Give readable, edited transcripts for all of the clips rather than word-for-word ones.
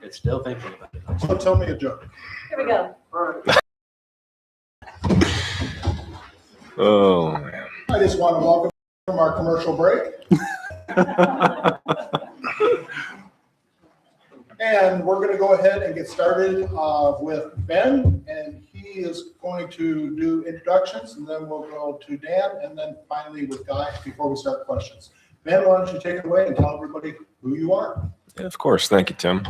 It's still thinking about it. So tell me a joke. Here we go. Oh, man. I just want to welcome from our commercial break. And we're going to go ahead and get started with Ben, and he is going to do introductions, and then we'll go to Dan, and then finally with Guy before we start questions. Ben, why don't you take it away and tell everybody who you are? Yeah, of course. Thank you, Tim.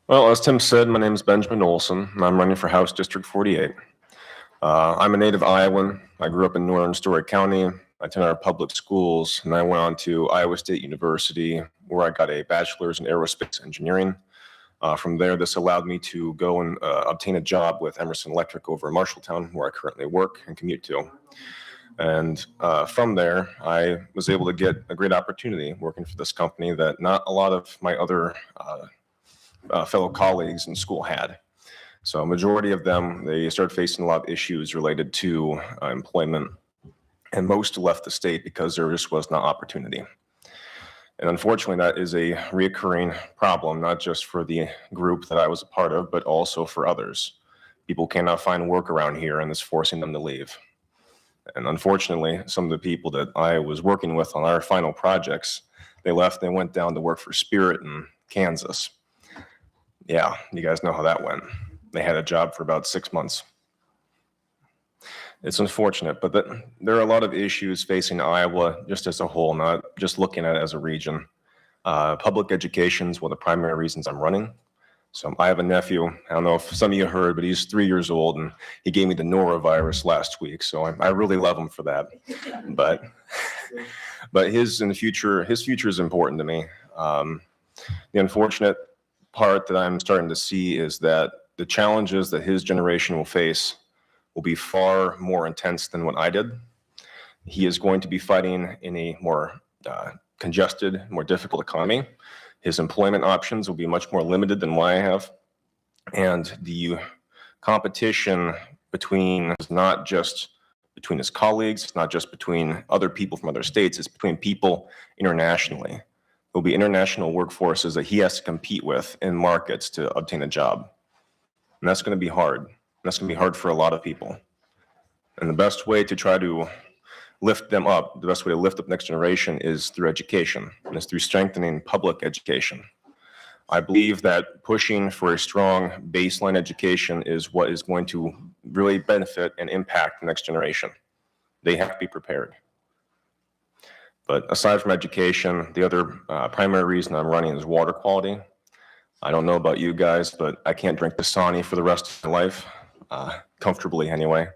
Well, as Tim said, my name is Benjamin Olsen, and I'm running for House District 48. I'm a native Iowan. I grew up in northern Story County. I attended our public schools, and I went on to Iowa State University, where I got a bachelor's in aerospace engineering. From there, this allowed me to go and obtain a job with Emerson Electric over in Marshalltown, where I currently work and commute to. And from there, I was able to get a great opportunity working for this company that not a lot of my other fellow colleagues in school had. So a majority of them, they started facing a lot of issues related to employment, and most left the state because there just was not opportunity. And unfortunately, that is a reoccurring problem, not just for the group that I was a part of, but also for others. People cannot find work around here, and it's forcing them to leave. And unfortunately, some of the people that I was working with on our final projects, they left and went down to work for Spirit in Kansas. Yeah, you guys know how that went. They had a job for about 6 months. It's unfortunate, but there are a lot of issues facing Iowa just as a whole, not just looking at it as a region. Public education is one of the primary reasons I'm running. So I have a nephew. I don't know if some of you heard, but he's 3 years old, and he gave me the norovirus last week. So I really love him for that. But his future is important to me. The unfortunate part that I'm starting to see is that the challenges that his generation will face will be far more intense than what I did. He is going to be fighting in a more congested, more difficult economy. His employment options will be much more limited than what I have. And the competition is not just between his colleagues, it's not just between other people from other states, it's between people internationally. There'll be international workforces that he has to compete with in markets to obtain a job. And that's going to be hard. That's going to be hard for a lot of people. And the best way to try to lift them up, the best way to lift up next generation is through education, and it's through strengthening public education. I believe that pushing for a strong baseline education is what is going to really benefit and impact the next generation. They have to be prepared. But aside from education, the other primary reason I'm running is water quality. I don't know about you guys, but I can't drink Dasani for the rest of my life, comfortably anyway.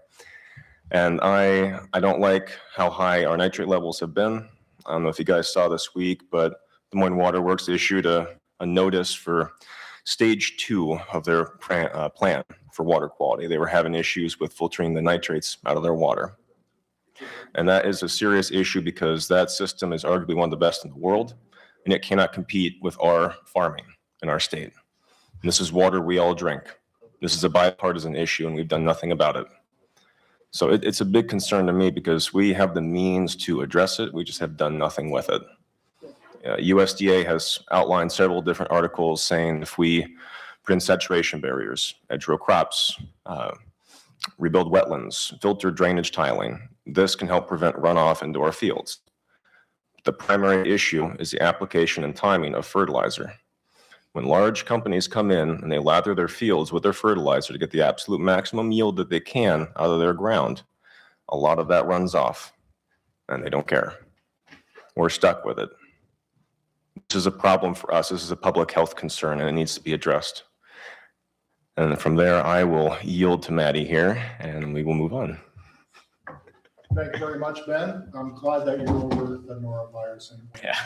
And I don't like how high our nitrate levels have been. I don't know if you guys saw this week, but Des Moines Water Works issued a notice for stage 2 of their plan for water quality. They were having issues with filtering the nitrates out of their water. And that is a serious issue because that system is arguably one of the best in the world, and it cannot compete with our farming in our state. And this is water we all drink. This is a bipartisan issue, and we've done nothing about it. So it's a big concern to me because we have the means to address it. We just have done nothing with it. USDA has outlined several different articles saying if we put in saturation barriers, hedge row crops, rebuild wetlands, filter drainage tiling, this can help prevent runoff into our fields. The primary issue is the application and timing of fertilizer. When large companies come in and they lather their fields with their fertilizer to get the absolute maximum yield that they can out of their ground, a lot of that runs off, and they don't care. We're stuck with it. This is a problem for us. This is a public health concern, and it needs to be addressed. And from there, I will yield to Maddie here, and we will move on. Thank you very much, Ben. I'm glad that you're over the norovirus and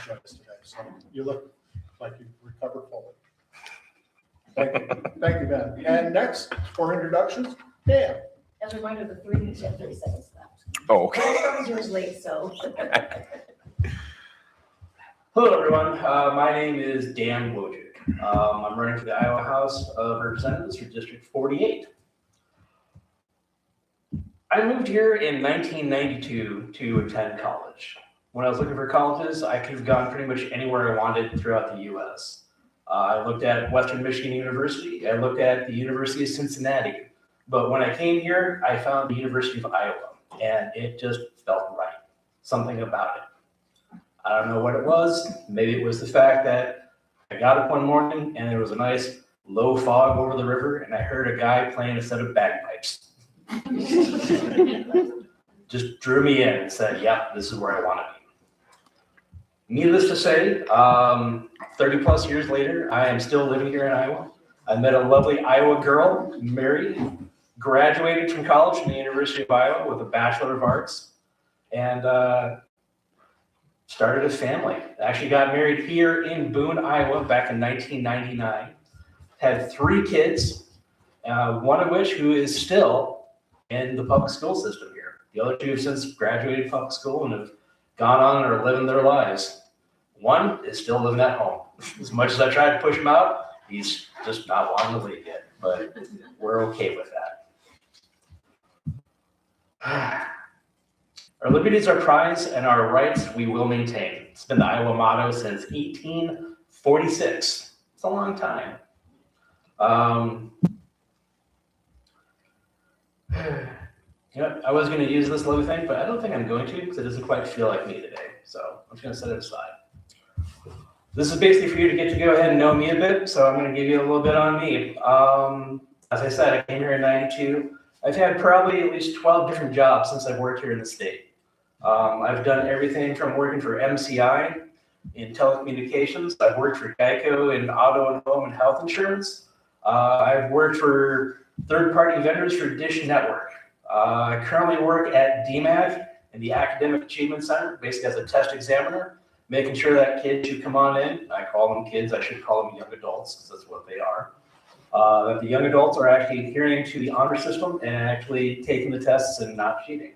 joined us today. So you look like you've recovered fully. Thank you. Thank you, Ben. And next, for introductions, Dan. As a reminder, the 3 minutes and 30 seconds left. Oh, okay. I was yours late, so. Hello, everyone. My name is Dan Wojcik. I'm running for the Iowa House of Representatives for District 48. I moved here in 1992 to attend college. When I was looking for colleges, I could have gone pretty much anywhere I wanted throughout the U.S. I looked at Western Michigan University. I looked at the University of Cincinnati. But when I came here, I found the University of Iowa, and it just felt right. Something about it. I don't know what it was. Maybe it was the fact that I got up one morning and there was a nice low fog over the river, and I heard a guy playing a set of bagpipes. Just drew me in and said, yeah, this is where I want to be. Needless to say, 30 plus years later, I am still living here in Iowa. I met a lovely Iowa girl, married, graduated from college from the University of Iowa with a Bachelor of Arts, and started a family. Actually got married here in Boone, Iowa back in 1999. Had 3 kids, one of which who is still in the public school system here. The other 2 have since graduated public school and have gone on and are living their lives. One is still living at home. As much as I tried to push him out, he's just not wanting to leave yet, but we're okay with that. Our liberties are prized and our rights we will maintain. It's been the Iowa motto since 1846. It's a long time. You know, I was going to use this little thing, but I don't think I'm going to because it doesn't quite feel like me today. So I'm just going to set it aside. This is basically for you to get to go ahead and know me a bit. So I'm going to give you a little bit on me. As I said, I came here in '92. I've had probably at least 12 different jobs since I've worked here in the state. I've done everything from working for MCI in telecommunications. I've worked for Geico in auto and home and health insurance. I've worked for third-party vendors for Dish Network. I currently work at DMAC in the Academic Achievement Center, basically as a test examiner, making sure that kids who come on in, I call them kids, I should call them young adults because that's what they are, that the young adults are actually adhering to the honor system and actually taking the tests and not cheating.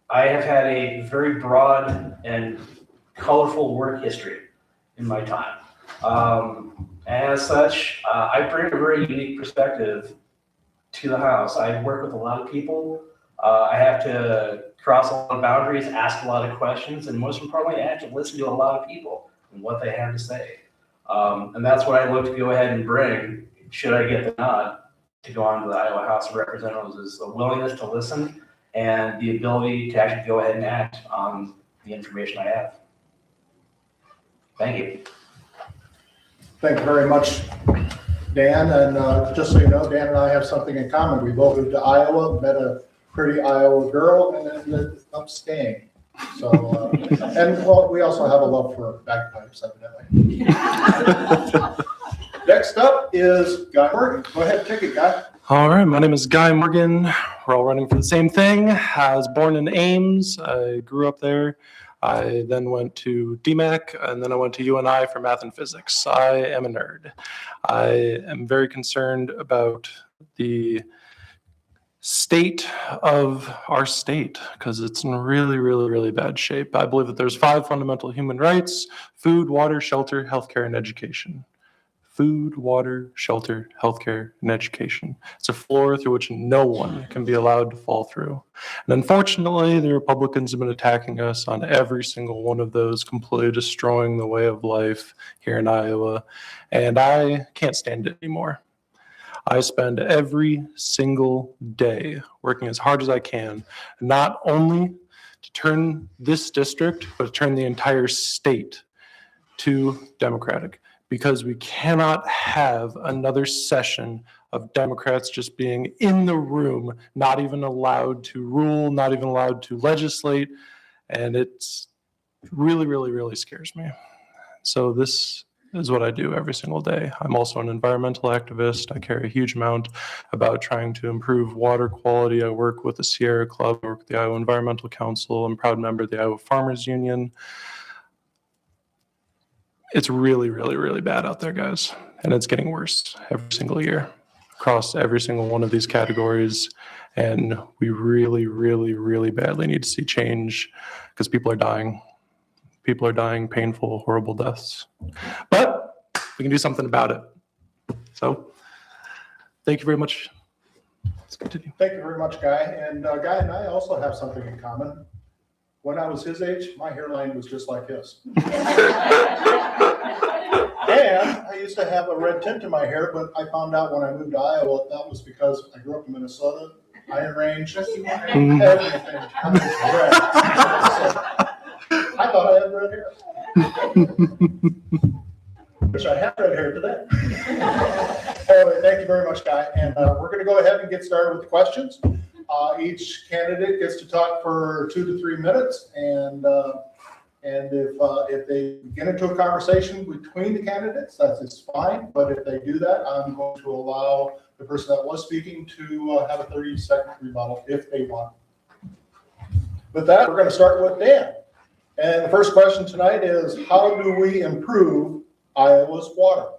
I have had a very broad and colorful work history in my time. As such, I bring a very unique perspective to the house. I work with a lot of people. I have to cross a lot of boundaries, ask a lot of questions, and most importantly, I have to listen to a lot of people and what they have to say. And that's what I look to go ahead and bring, should I get the nod, to go on to the Iowa House of Representatives, is a willingness to listen and the ability to actually go ahead and act on the information I have. Thank you. Thank you very much, Dan. And just so you know, Dan and I have something in common. We both moved to Iowa, met a pretty Iowa girl, and then ended up staying. So, and well, we also have a love for bagpipes, evidently. Next up is Guy Morgan. Go ahead, take it, Guy. All right, my name is Guy Morgan. We're all running for the same thing. I was born in Ames. I grew up there. I then went to DMAC, and then I went to UNI for math and physics. I am a nerd. I am very concerned about the state of our state because it's in really, really, really bad shape. I believe that there's 5 fundamental human rights: food, water, shelter, healthcare, and education. Food, water, shelter, healthcare, and education. It's a floor through which no one can be allowed to fall through. And unfortunately, the Republicans have been attacking us on every single one of those, completely destroying the way of life here in Iowa. And I can't stand it anymore. I spend every single day working as hard as I can, not only to turn this district, but to turn the entire state to Democratic. Because we cannot have another session of Democrats just being in the room, not even allowed to rule, not even allowed to legislate. And it's really, really, really scares me. So this is what I do every single day. I'm also an environmental activist. I care a huge amount about trying to improve water quality. I work with the Sierra Club, I work with the Iowa Environmental Council. I'm a proud member of the Iowa Farmers Union. It's really, really, really bad out there, guys. And it's getting worse every single year across every single one of these categories. And we really, really, really badly need to see change because people are dying. People are dying painful, horrible deaths. But we can do something about it. So thank you very much. Let's continue. Thank you very much, Guy. And Guy and I also have something in common. when I was his age, my hairline was just like his. And I used to have a red tint in my hair, but I found out when I moved to Iowa, that was because I grew up in Minnesota, Iron Range, everything. I was red. I thought I had red hair. Wish I had red hair today. Anyway, thank you very much, Guy. And we're going to go ahead and get started with the questions. Each candidate gets to talk for 2 to 3 minutes, and if they get into a conversation between the candidates, that's fine. But if they do that, I'm going to allow the person that was speaking to have a 30-second rebuttal if they want. With that, we're going to start with Dan. And the first question tonight is, how do we improve Iowa's water?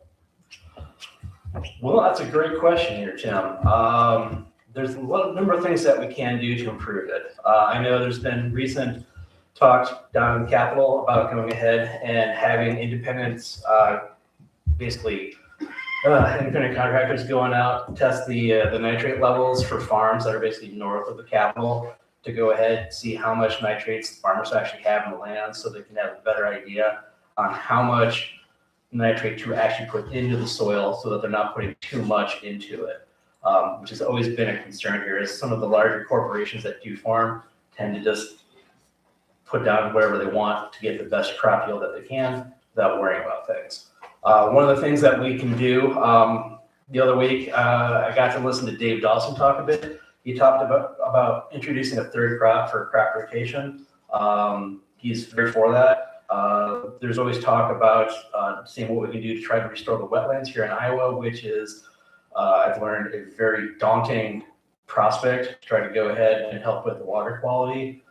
Well, that's a great question here, Tim. There's a number of things that we can do to improve it. I know there's been recent talks down in the Capitol about going ahead and having independent contractors going out, test the nitrate levels for farms that are basically north of the Capitol to go ahead and see how much nitrates the farmers actually have in the land so they can have a better idea on how much nitrate to actually put into the soil so that they're not putting too much into it, which has always been a concern here is some of the larger corporations that do farm tend to just put down whatever they want to get the best crop yield that they can without worrying about things. One of the things that we can do, the other week, I got to listen to Dave Dawson talk a bit. He talked about introducing a third crop for crop rotation. He's very for that. There's always talk about seeing what we can do to try to restore the wetlands here in Iowa, which is, I've learned, a very daunting prospect to try to go ahead and help with the water quality.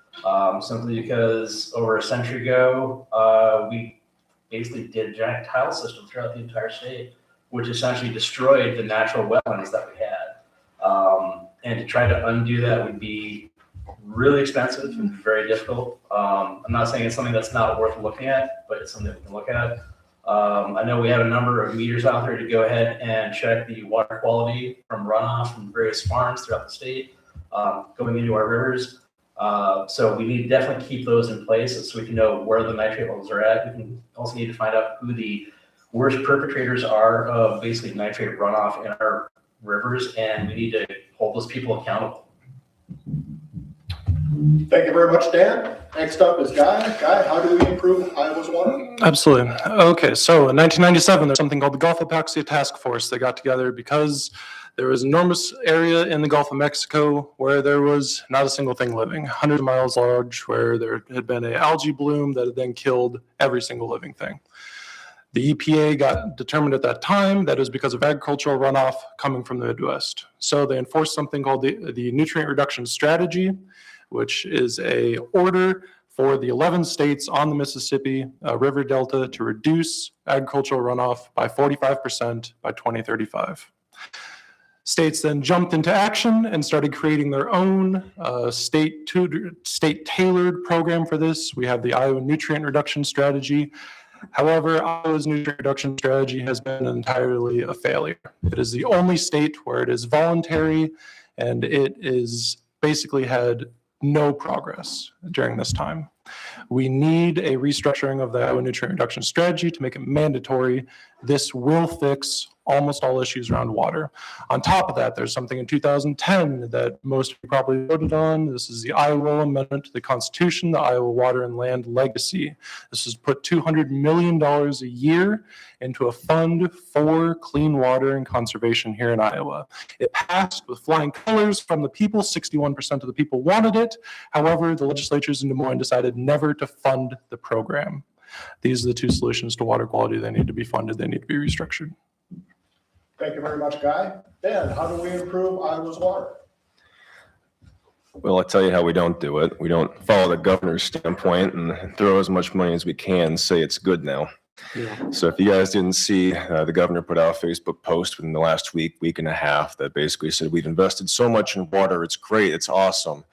Simply because over a century ago, we basically did a giant tile system throughout the entire state, which essentially destroyed the natural wetlands that we had. And to try to undo that would be really expensive and very difficult. I'm not saying it's something that's not worth looking at, but it's something that we can look at. I know we have a number of meters out there to go ahead and check the water quality from runoff from various farms throughout the state, going into our rivers. So we need to definitely keep those in place so we can know where the nitrate levels are at. We can also need to find out who the worst perpetrators are of basically nitrate runoff in our rivers, and we need to hold those people accountable. Thank you very much, Dan. Next up is Guy. Guy, how do we improve Iowa's water? Absolutely. Okay, so in 1997, there's something called the Gulf Epoxy Task Force that got together because there was an enormous area in the Gulf of Mexico where there was not a single thing living, 100 miles large, where there had been an algae bloom that had then killed every single living thing. The EPA got determined at that time that it was because of agricultural runoff coming from the Midwest. So they enforced something called the Nutrient Reduction Strategy, which is a order for the 11 states on the Mississippi River Delta to reduce agricultural runoff by 45% by 2035. States then jumped into action and started creating their own state-tailored program for this. We have the Iowa Nutrient Reduction Strategy. However, Iowa's nutrient reduction strategy has been entirely a failure. It is the only state where it is voluntary, and it is basically had no progress during this time. We need a restructuring of the Iowa Nutrient Reduction Strategy to make it mandatory. This will fix almost all issues around water. On top of that, there's something in 2010 that most of you probably voted on. This is the Iowa Amendment to the Constitution, the Iowa Water and Land Legacy. This has put $200 million a year into a fund for clean water and conservation here in Iowa. It passed with flying colors from the people. 61% of the people wanted it. However, the legislatures in Des Moines decided never to fund the program. These are the two solutions to water quality. They need to be funded. They need to be restructured. Thank you very much, Guy. Dan, how do we improve Iowa's water? Well, I'll tell you how we don't do it. We don't follow the governor's standpoint and throw as much money as we can, say it's good now. Yeah. So if you guys didn't see, the governor put out a Facebook post within the last week and a half that basically said, we've invested so much in water, it's great, it's awesome.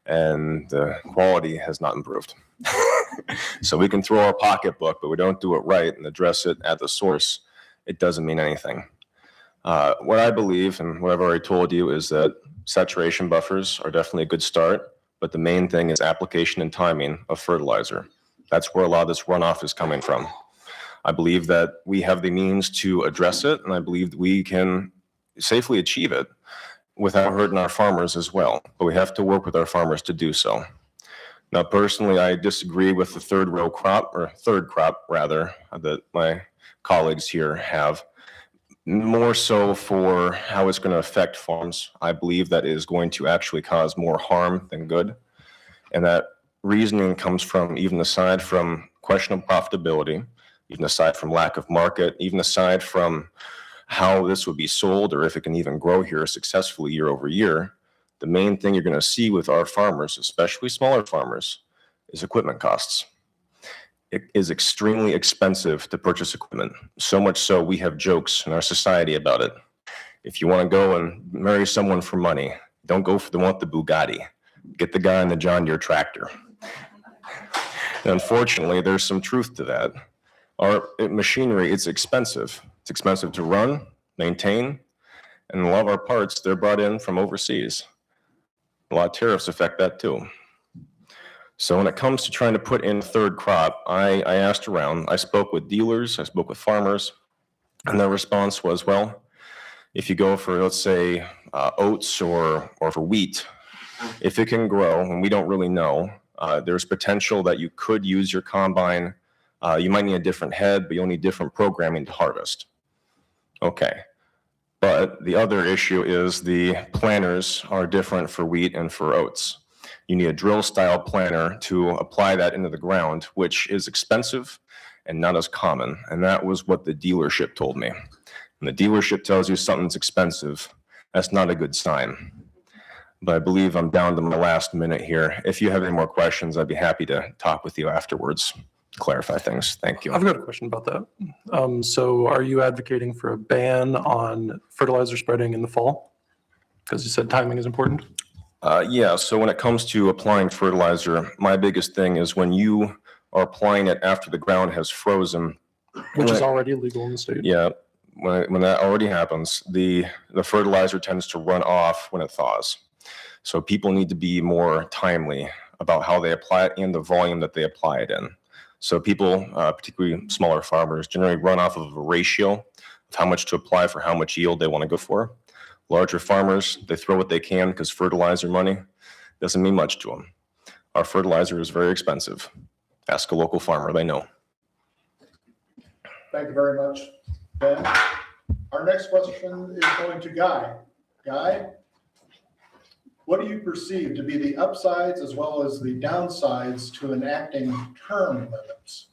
And the quality has not improved. So we can throw our pocketbook, but we don't do it right and address it at the source. It doesn't mean anything. What I believe, and what I've already told you, is that saturation buffers are definitely a good start, but the main thing is application and timing of fertilizer. That's where a lot of this runoff is coming from. I believe that we have the means to address it, and I believe that we can safely achieve it without hurting our farmers as well. But we have to work with our farmers to do so. Now, personally, I disagree with the third crop that my colleagues here have, more so for how it's going to affect farms. I believe that is going to actually cause more harm than good. And that reasoning comes from, even aside from questionable profitability, even aside from lack of market, even aside from how this would be sold or if it can even grow here successfully year over year, the main thing you're going to see with our farmers, especially smaller farmers, is equipment costs. It is extremely expensive to purchase equipment. So much so we have jokes in our society about it. If you want to go and marry someone for money, don't go for the one with the Bugatti. Get the guy in the John Deere tractor. And unfortunately, there's some truth to that. Our machinery, it's expensive. It's expensive to run, maintain, and a lot of our parts, they're brought in from overseas. A lot of tariffs affect that too. So when it comes to trying to put in third crop, I asked around, I spoke with dealers, I spoke with farmers, and their response was, well, if you go for, let's say, oats or for wheat, if it can grow, and we don't really know, there's potential that you could use your combine. You might need a different head, but you'll need different programming to harvest. Okay. But the other issue is the planters are different for wheat and for oats. You need a drill style planter to apply that into the ground, which is expensive and not as common. And that was what the dealership told me. When the dealership tells you something's expensive, that's not a good sign. But I believe I'm down to my last minute here. If you have any more questions, I'd be happy to talk with you afterwards, clarify things. Thank you. I've got a question about that. So are you advocating for a ban on fertilizer spreading in the fall? Because you said timing is important. Yeah, so when it comes to applying fertilizer, my biggest thing is when you are applying it after the ground has frozen. Which is already illegal in the state. Yeah, when that already happens, the fertilizer tends to run off when it thaws. So people need to be more timely about how they apply it and the volume that they apply it in. So people, particularly smaller farmers, generally run off of a ratio of how much to apply for how much yield they want to go for. Larger farmers, they throw what they can because fertilizer money doesn't mean much to them. Our fertilizer is very expensive. Ask a local farmer, they know. Thank you very much, Ben. Our next question is going to Guy. Guy, what do you perceive to be the upsides as well as the downsides to enacting term limits?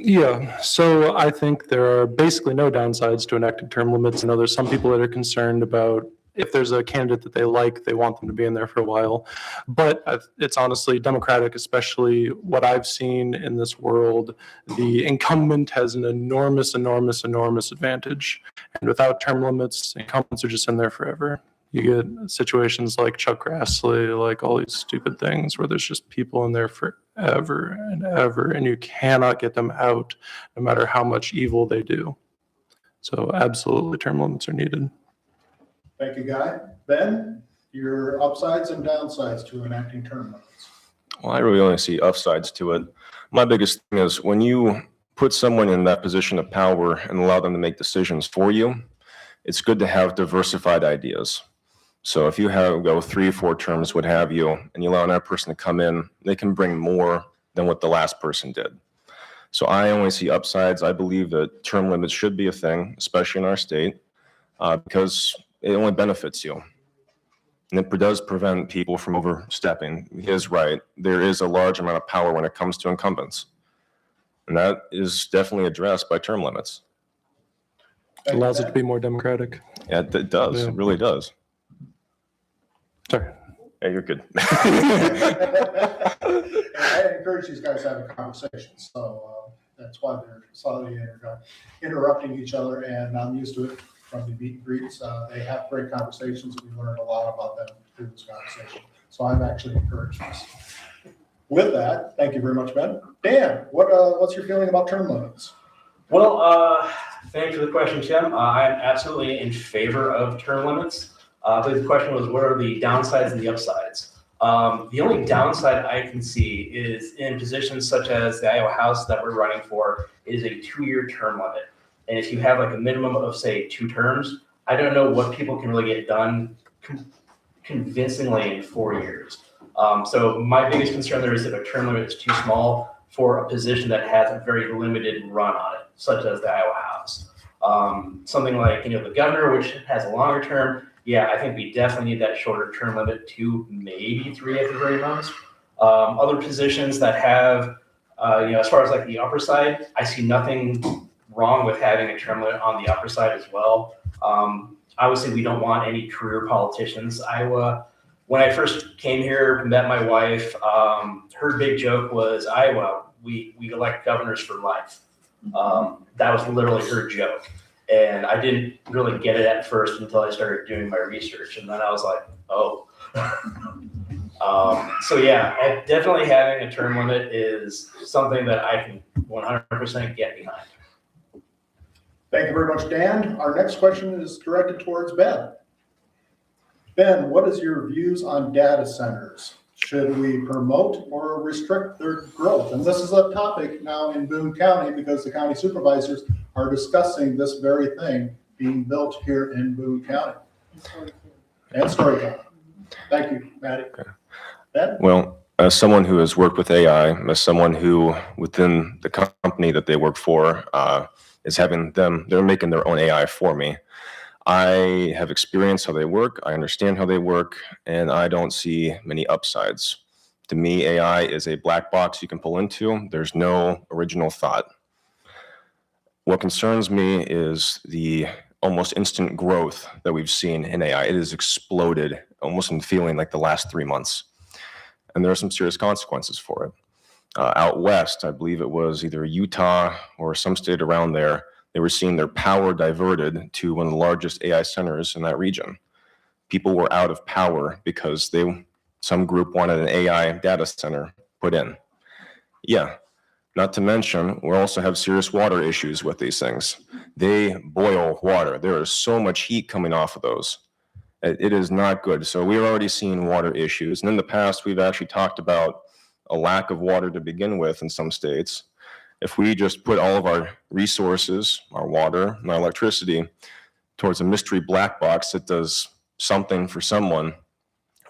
Yeah, so I think there are basically no downsides to enacting term limits. I know there's some people that are concerned about if there's a candidate that they like, they want them to be in there for a while. But it's honestly democratic, especially what I've seen in this world. The incumbent has an enormous advantage. And without term limits, incumbents are just in there forever. You get situations like Chuck Grassley, like all these stupid things where there's just people in there forever and ever, and you cannot get them out no matter how much evil they do. So absolutely term limits are needed. Thank you, Guy. Ben, your upsides and downsides to enacting term limits. Well, I really only see upsides to it. My biggest thing is when you put someone in that position of power and allow them to make decisions for you, it's good to have diversified ideas. So if you go 3 or 4 terms, what have you, and you allow another person to come in, they can bring more than what the last person did. So I only see upsides. I believe that term limits should be a thing, especially in our state, because it only benefits you. And it does prevent people from overstepping. He is right. There is a large amount of power when it comes to incumbents. And that is definitely addressed by term limits. It allows it to be more democratic. Yeah, it does. Yeah. It really does. Sorry. Yeah, you're good. I encourage these guys to have a conversation, so that's why they're slightly interrupting each other, and I'm used to it from the meet and greets. They have great conversations, and we learn a lot about them through this conversation. So I'm actually encouraged this. With that, thank you very much, Ben. Dan, what's your feeling about term limits? Well, thanks for the question, Tim. I'm absolutely in favor of term limits. I believe the question was, what are the downsides and the upsides? The only downside I can see is in positions such as the Iowa House that we're running for is a 2-year term limit. And if you have like a minimum of say 2 terms, I don't know what people can really get done convincingly in 4 years. So my biggest concern there is if a term limit is too small for a position that has a very limited run on it, such as the Iowa House. Something like, the governor, which has a longer term, yeah, I think we definitely need that shorter term limit, 2, maybe 3 at the very most. Other positions that have, as far as like the upper side, I see nothing wrong with having a term limit on the upper side as well. Obviously, we don't want any career politicians. Iowa, when I first came here, met my wife, her big joke was, Iowa, we elect governors for life. That was literally her joke. And I didn't really get it at first until I started doing my research. And then I was like, oh. So yeah, definitely having a term limit is something that I can 100% get behind. Thank you very much, Dan. Our next question is directed towards Ben. Ben, what is your views on data centers? Should we promote or restrict their growth? And this is a topic now in Boone County because the county supervisors are discussing this very thing being built here in Boone County and Story County. Thank you, Maddie. Okay. Ben? Well, as someone who has worked with AI, as someone who within the company that they work for is having them, they're making their own AI for me. I have experienced how they work, I understand how they work, and I don't see many upsides. To me, AI is a black box you can pull into. There's no original thought. What concerns me is the almost instant growth that we've seen in AI. It has exploded almost in feeling like the last 3 months. And there are some serious consequences for it. Out west, I believe it was either Utah or some state around there, they were seeing their power diverted to one of the largest AI centers in that region. People were out of power because some group wanted an AI data center put in. Yeah, not to mention, we also have serious water issues with these things. They boil water. There is so much heat coming off of those. It is not good. So we're already seeing water issues. And in the past, we've actually talked about a lack of water to begin with in some states. If we just put all of our resources, our water and our electricity towards a mystery black box that does something for someone,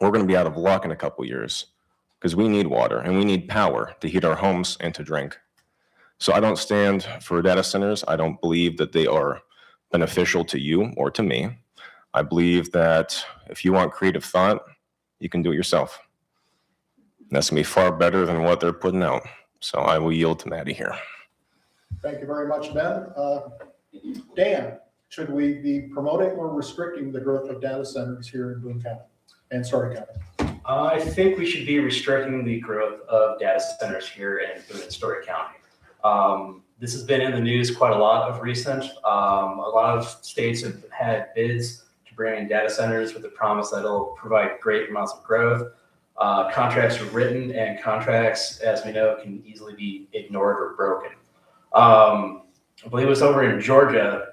we're going to be out of luck in a couple years because we need water and we need power to heat our homes and to drink. So I don't stand for data centers. I don't believe that they are beneficial to you or to me. I believe that if you want creative thought, you can do it yourself. And that's going to be far better than what they're putting out. So I will yield to Maddie here. Thank you very much, Ben. Dan, should we be promoting or restricting the growth of data centers here in Boone County and Story County? I think we should be restricting the growth of data centers here in Boone and Story County. This has been in the news quite a lot of recent. A lot of states have had bids to bring in data centers with the promise that it'll provide great amounts of growth. Contracts are written, and contracts, as we know, can easily be ignored or broken. I believe it was over in Georgia.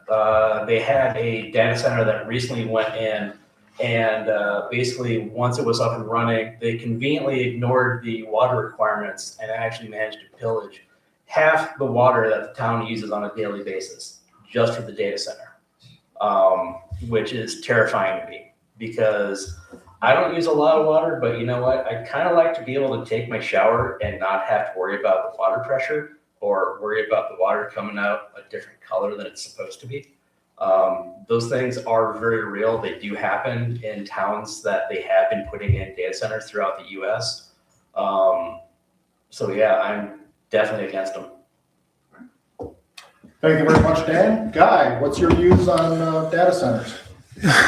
They had a data center that recently went in, and basically once it was up and running, they conveniently ignored the water requirements and actually managed to pillage half the water that the town uses on a daily basis just for the data center, which is terrifying to me because I don't use a lot of water, but you know what? I kind of like to be able to take my shower and not have to worry about the water pressure or worry about the water coming out a different color than it's supposed to be. Those things are very real. They do happen in towns that they have been putting in data centers throughout the U.S. So yeah, I'm definitely against them. Thank you very much, Dan. Guy, what's your views on data centers?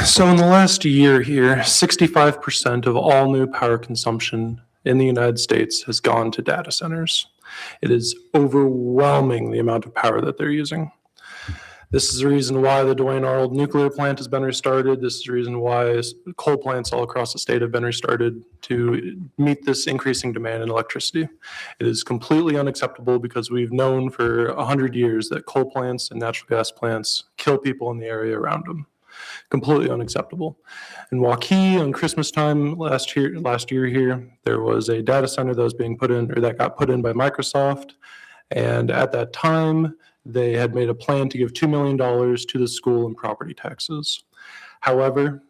So in the last year here, 65% of all new power consumption in the United States has gone to data centers. It is overwhelming the amount of power that they're using. This is the reason why the Duane Arnold nuclear plant has been restarted. This is the reason why coal plants all across the state have been restarted to meet this increasing demand in electricity. It is completely unacceptable because we've known for 100 years that coal plants and natural gas plants kill people in the area around them. Completely unacceptable. In Waukee on Christmas time last year here, there was a data center that was being put in, or that got put in by Microsoft. And at that time, they had made a plan to give $2 million to the school in property taxes. However,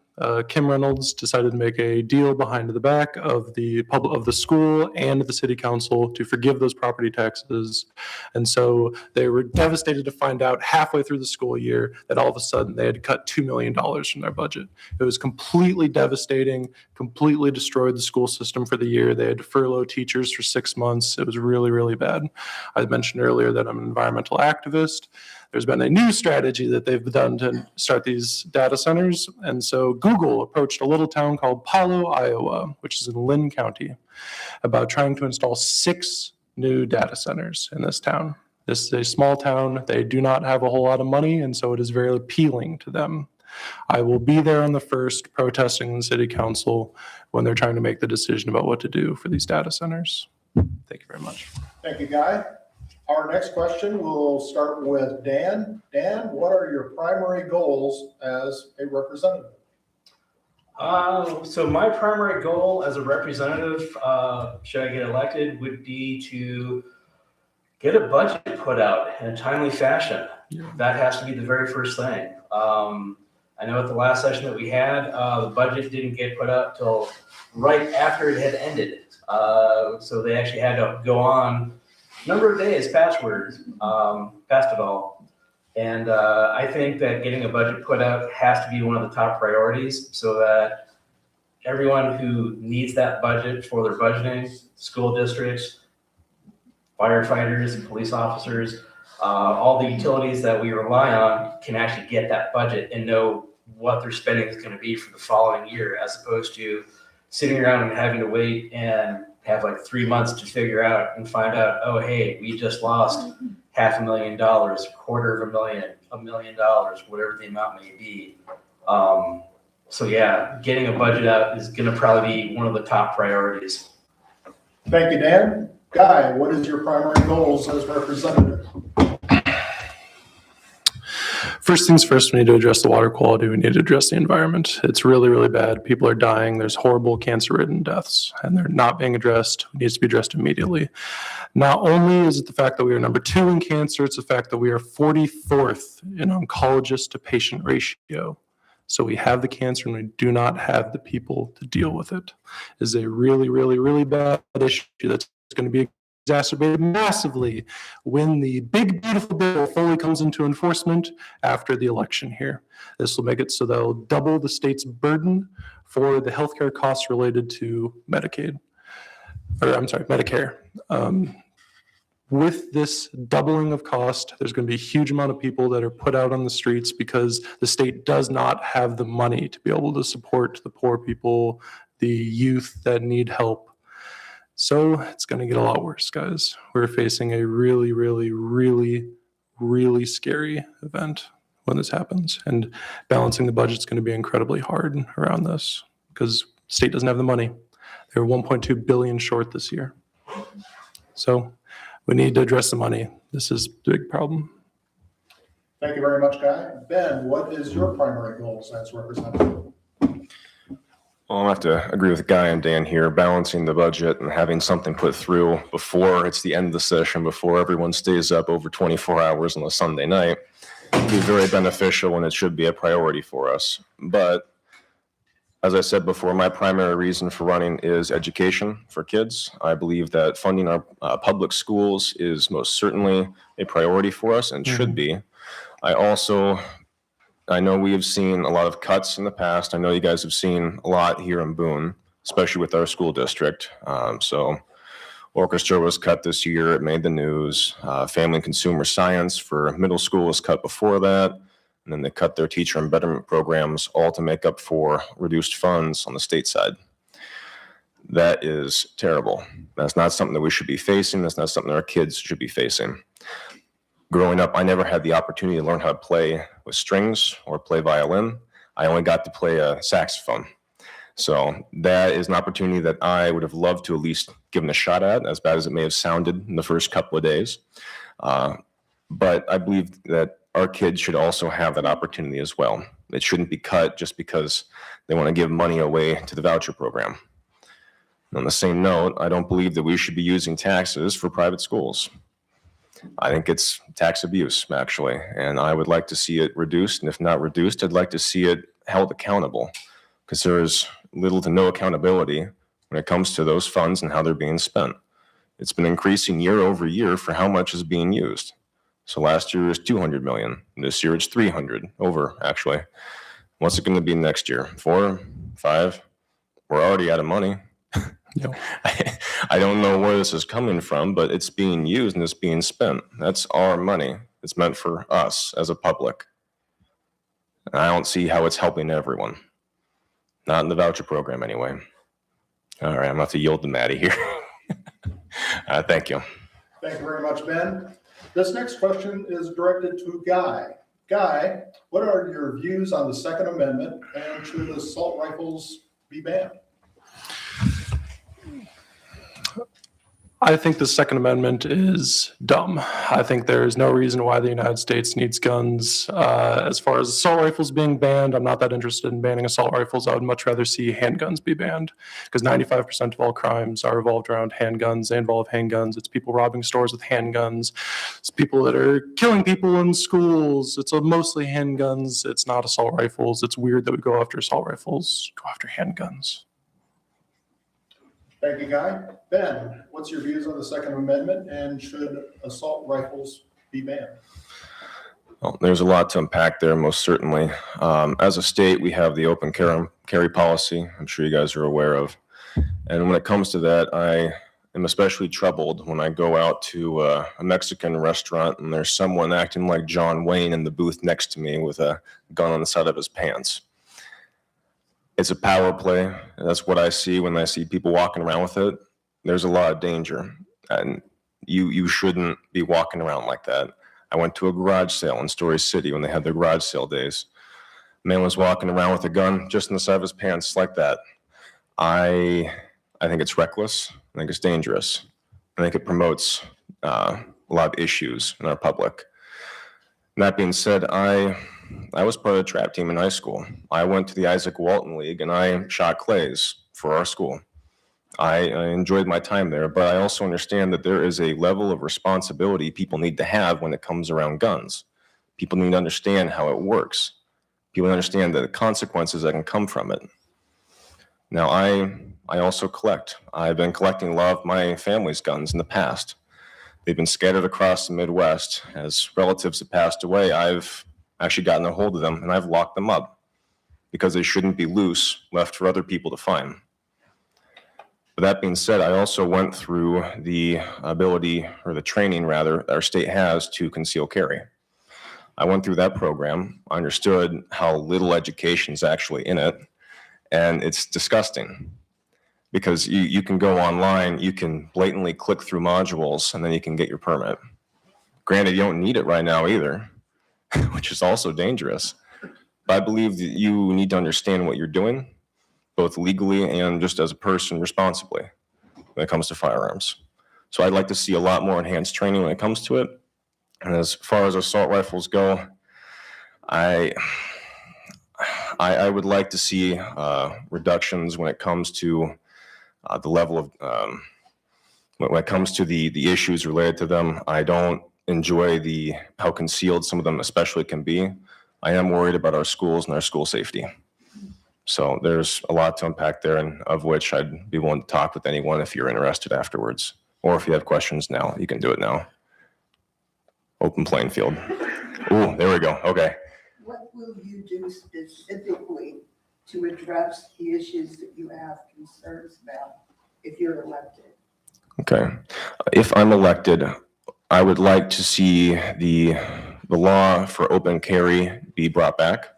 Kim Reynolds decided to make a deal behind the back of the school and the city council to forgive those property taxes. And so they were devastated to find out halfway through the school year that all of a sudden they had to cut $2 million from their budget. It was completely devastating, completely destroyed the school system for the year. They had to furlough teachers for 6 months. It was really, really bad. I mentioned earlier that I'm an environmental activist. There's been a new strategy that they've done to start these data centers. And so Google approached a little town called Palo, Iowa, which is in Lynn County, about trying to install 6 new data centers in this town. This is a small town. They do not have a whole lot of money, and so it is very appealing to them. I will be there on the 1st protesting in the city council when they're trying to make the decision about what to do for these data centers. Thank you very much. Thank you, Guy. Our next question will start with Dan. Dan, what are your primary goals as a representative? So my primary goal as a representative, should I get elected, would be to get a budget put out in a timely fashion. That has to be the very first thing. I know at the last session that we had, the budget didn't get put out till right after it had ended. So they actually had to go on number of days past it all. And I think that getting a budget put out has to be one of the top priorities so that everyone who needs that budget for their budgeting, school districts, firefighters and police officers, all the utilities that we rely on can actually get that budget and know what their spending is going to be for the following year, as opposed to sitting around and having to wait and have like 3 months to figure out and find out, oh, hey, we just lost $500,000, $250,000, $1 million, whatever the amount may be. So yeah, getting a budget out is going to probably be one of the top priorities. Thank you, Dan. Guy, what is your primary goals as representative? First things first, we need to address the water quality. We need to address the environment. It's really, really bad. People are dying. There's horrible cancer-ridden deaths, and they're not being addressed. It needs to be addressed immediately. Not only is it the fact that we are number 2 in cancer, it's the fact that we are 44th in oncologist to patient ratio. So we have the cancer and we do not have the people to deal with it. It is a really, really, really bad issue that's going to be exacerbated massively when the big, beautiful bill fully comes into enforcement after the election here. This will make it so they'll double the state's burden for the healthcare costs related to Medicare. With this doubling of cost, there's going to be a huge amount of people that are put out on the streets because the state does not have the money to be able to support the poor people, the youth that need help. So it's going to get a lot worse, guys. We're facing a really, really, really, really scary event when this happens. And balancing the budget is going to be incredibly hard around this because the state doesn't have the money. They're 1.2 billion short this year. So we need to address the money. This is a big problem. Thank you very much, Guy. Ben, what is your primary goals as representative? Well, I'll have to agree with Guy and Dan here. Balancing the budget and having something put through before it's the end of the session, before everyone stays up over 24 hours on a Sunday night, would be very beneficial and it should be a priority for us. But as I said before, my primary reason for running is education for kids. I believe that funding our public schools is most certainly a priority for us and should be. I know we have seen a lot of cuts in the past. I know you guys have seen a lot here in Boone, especially with our school district. So orchestra was cut this year. It made the news. Family and consumer science for middle school was cut before that. And then they cut their teacher and betterment programs all to make up for reduced funds on the state side. That is terrible. That's not something that we should be facing. That's not something that our kids should be facing. Growing up, I never had the opportunity to learn how to play with strings or play violin. I only got to play a saxophone. So that is an opportunity that I would have loved to at least given a shot at, as bad as it may have sounded in the first couple of days. But I believe that our kids should also have that opportunity as well. It shouldn't be cut just because they want to give money away to the voucher program. On the same note, I don't believe that we should be using taxes for private schools. I think it's tax abuse, actually, and I would like to see it reduced, and if not reduced, I'd like to see it held accountable, because there is little to no accountability when it comes to those funds and how they're being spent. It's been increasing year over year for how much is being used. So last year was 200 million. This year it's 300 over, actually. What's it going to be next year? 4, 5? We're already out of money. Yep. I don't know where this is coming from, but it's being used and it's being spent. That's our money. It's meant for us as a public. And I don't see how it's helping everyone. Not in the voucher program, anyway. All right, I'm going to have to yield to Maddie here. Thank you. Thank you very much, Ben. This next question is directed to Guy. Guy, what are your views on the Second Amendment, and should assault rifles be banned? I think the Second Amendment is dumb. I think there is no reason why the United States needs guns. As far as assault rifles being banned, I'm not that interested in banning assault rifles. I would much rather see handguns be banned, because 95% of all crimes are revolved around handguns. They involve handguns. It's people robbing stores with handguns. It's people that are killing people in schools. It's mostly handguns. It's not assault rifles. It's weird that we go after assault rifles, go after handguns. Thank you, Guy. Ben, what's your views on the Second Amendment, and should assault rifles be banned? Well, there's a lot to unpack there, most certainly. As a state, we have the open carry policy, I'm sure you guys are aware of. And when it comes to that, I am especially troubled when I go out to a Mexican restaurant and there's someone acting like John Wayne in the booth next to me with a gun on the side of his pants. It's a power play. That's what I see when I see people walking around with it. There's a lot of danger, and you shouldn't be walking around like that. I went to a garage sale in Story City when they had their garage sale days. Man was walking around with a gun just on the side of his pants like that. I think it's reckless. I think it's dangerous. I think it promotes a lot of issues in our public. And that being said, I was part of the trap team in high school. I went to the Isaac Walton League and I shot clays for our school. I enjoyed my time there, but I also understand that there is a level of responsibility people need to have when it comes around guns. People need to understand how it works. People understand the consequences that can come from it. Now, I also collect. I've been collecting a lot of my family's guns in the past. They've been scattered across the Midwest. As relatives have passed away, I've actually gotten a hold of them and I've locked them up because they shouldn't be loose, left for other people to find. But that being said, I also went through the ability, or the training rather, that our state has to conceal carry. I went through that program. I understood how little education is actually in it, and it's disgusting because you can go online, you can blatantly click through modules, and then you can get your permit. Granted, you don't need it right now either, which is also dangerous. But I believe that you need to understand what you're doing, both legally and just as a person responsibly when it comes to firearms. So I'd like to see a lot more enhanced training when it comes to it. And as far as assault rifles go, I would like to see reductions when it comes to the level of, when it comes to the issues related to them. I don't enjoy how concealed some of them especially can be. I am worried about our schools and our school safety. So there's a lot to unpack there, and of which I'd be willing to talk with anyone if you're interested afterwards. Or if you have questions now, you can do it now. Open playing field. Ooh, there we go. Okay. What will you do specifically to address the issues that you have concerns about if you're elected? Okay. If I'm elected, I would like to see the law for open carry be brought back.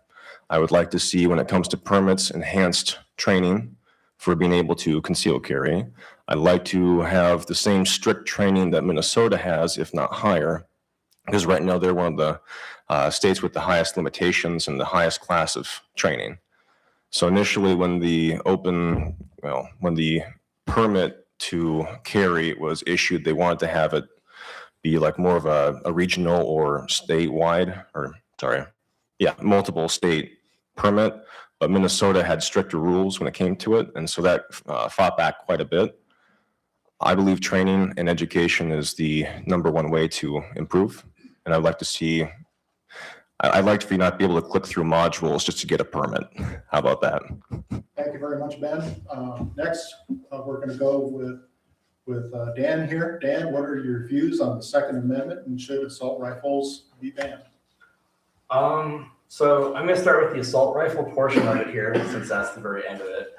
I would like to see, when it comes to permits, enhanced training for being able to conceal carry. I'd like to have the same strict training that Minnesota has, if not higher, because right now they're one of the states with the highest limitations and the highest class of training. So initially, when the permit to carry was issued, they wanted to have it be like more of a regional or statewide, or sorry, yeah, multiple state permit. But Minnesota had stricter rules when it came to it, and so that fought back quite a bit. I believe training and education is the #1 way to improve, and I'd like to see. I'd like for you not be able to click through modules just to get a permit. How about that? Thank you very much, Ben. Next, we're going to go with Dan here. Dan, what are your views on the Second Amendment, and should assault rifles be banned? So I'm going to start with the assault rifle portion of it here, since that's the very end of it.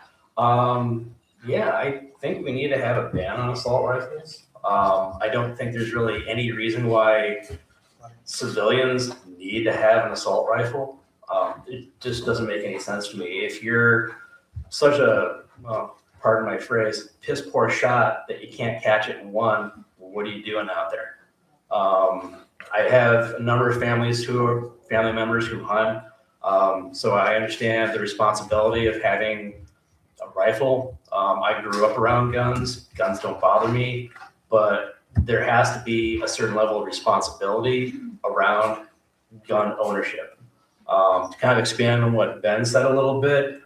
Yeah, I think we need to have a ban on assault rifles. I don't think there's really any reason why civilians need to have an assault rifle. It just doesn't make any sense to me. If you're such a, pardon my phrase, piss poor shot that you can't catch it in one, what are you doing out there? I have a number of family members who hunt, so I understand the responsibility of having a rifle. I grew up around guns. Guns don't bother me, but there has to be a certain level of responsibility around gun ownership. To kind of expand on what Ben said a little bit.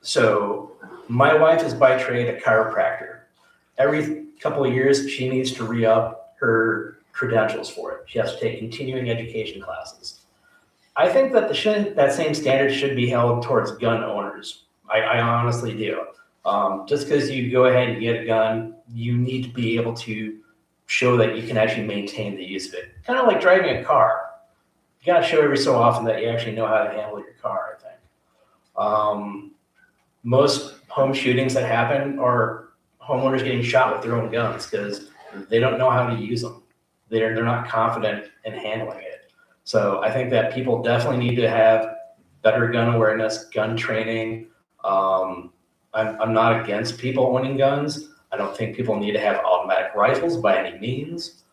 So my wife is by trade a chiropractor. Every couple of years, she needs to re-up her credentials for it. She has to take continuing education classes. I think that that same standard should be held towards gun owners. I honestly do. Just because you go ahead and get a gun, you need to be able to show that you can actually maintain the use of it. Kind of like driving a car. You got to show every so often that you actually know how to handle your car, I think. Most home shootings that happen are homeowners getting shot with their own guns because they don't know how to use them. They're not confident in handling it. So I think that people definitely need to have better gun awareness, gun training. I'm not against people owning guns. I don't think people need to have automatic rifles by any means.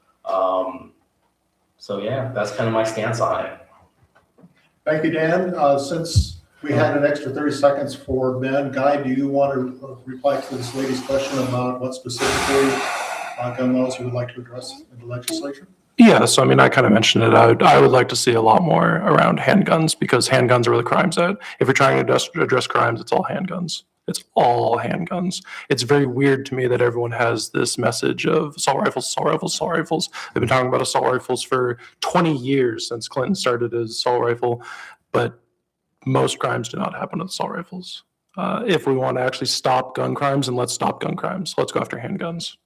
So yeah, that's kind of my stance on it. Thank you, Dan. Since we had an extra 30 seconds for Ben, Guy, do you want to reply to this lady's question about what specifically gun laws you would like to address in the legislature? Yeah, so I mean, I kind of mentioned it. I would like to see a lot more around handguns because handguns are where the crime's at. If you're trying to address crimes, it's all handguns. It's all handguns. It's very weird to me that everyone has this message of assault rifles, assault rifles, assault rifles. They've been talking about assault rifles for 20 years since Clinton started his assault rifle, but most crimes do not happen with assault rifles. If we want to actually stop gun crimes, then let's stop gun crimes. Let's go after handguns.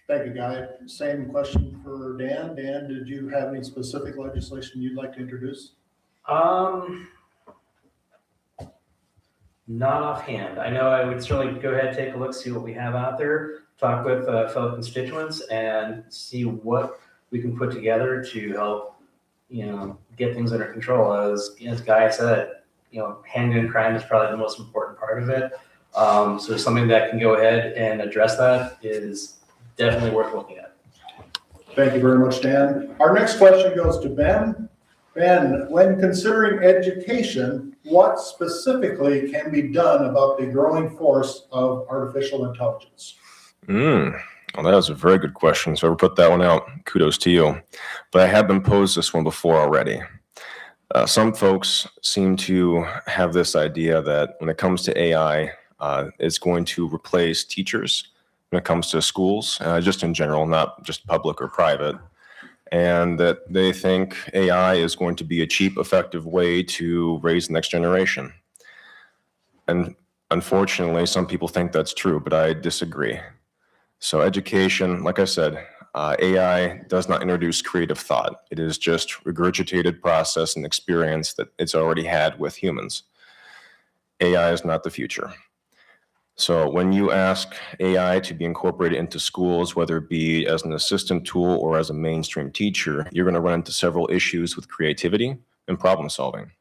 Thank you, Guy. Same question for Dan. Dan, did you have any specific legislation you'd like to introduce? Not offhand. I know I would certainly go ahead, take a look, see what we have out there, talk with fellow constituents, and see what we can put together to help, get things under control. As Guy said, handgun crime is probably the most important part of it. So something that can go ahead and address that is definitely worth looking at. Thank you very much, Dan. Our next question goes to Ben. Ben, when considering education, what specifically can be done about the growing force of artificial intelligence? Well, that was a very good question. So whoever put that one out, kudos to you. But I have been posed this one before already. Some folks seem to have this idea that when it comes to AI, it's going to replace teachers when it comes to schools, just in general, not just public or private. And that they think AI is going to be a cheap, effective way to raise the next generation. And unfortunately, some people think that's true, but I disagree. So education, like I said, AI does not introduce creative thought. It is just regurgitated process and experience that it's already had with humans. AI is not the future. So when you ask AI to be incorporated into schools, whether it be as an assistant tool or as a mainstream teacher, you're going to run into several issues with creativity and problem solving.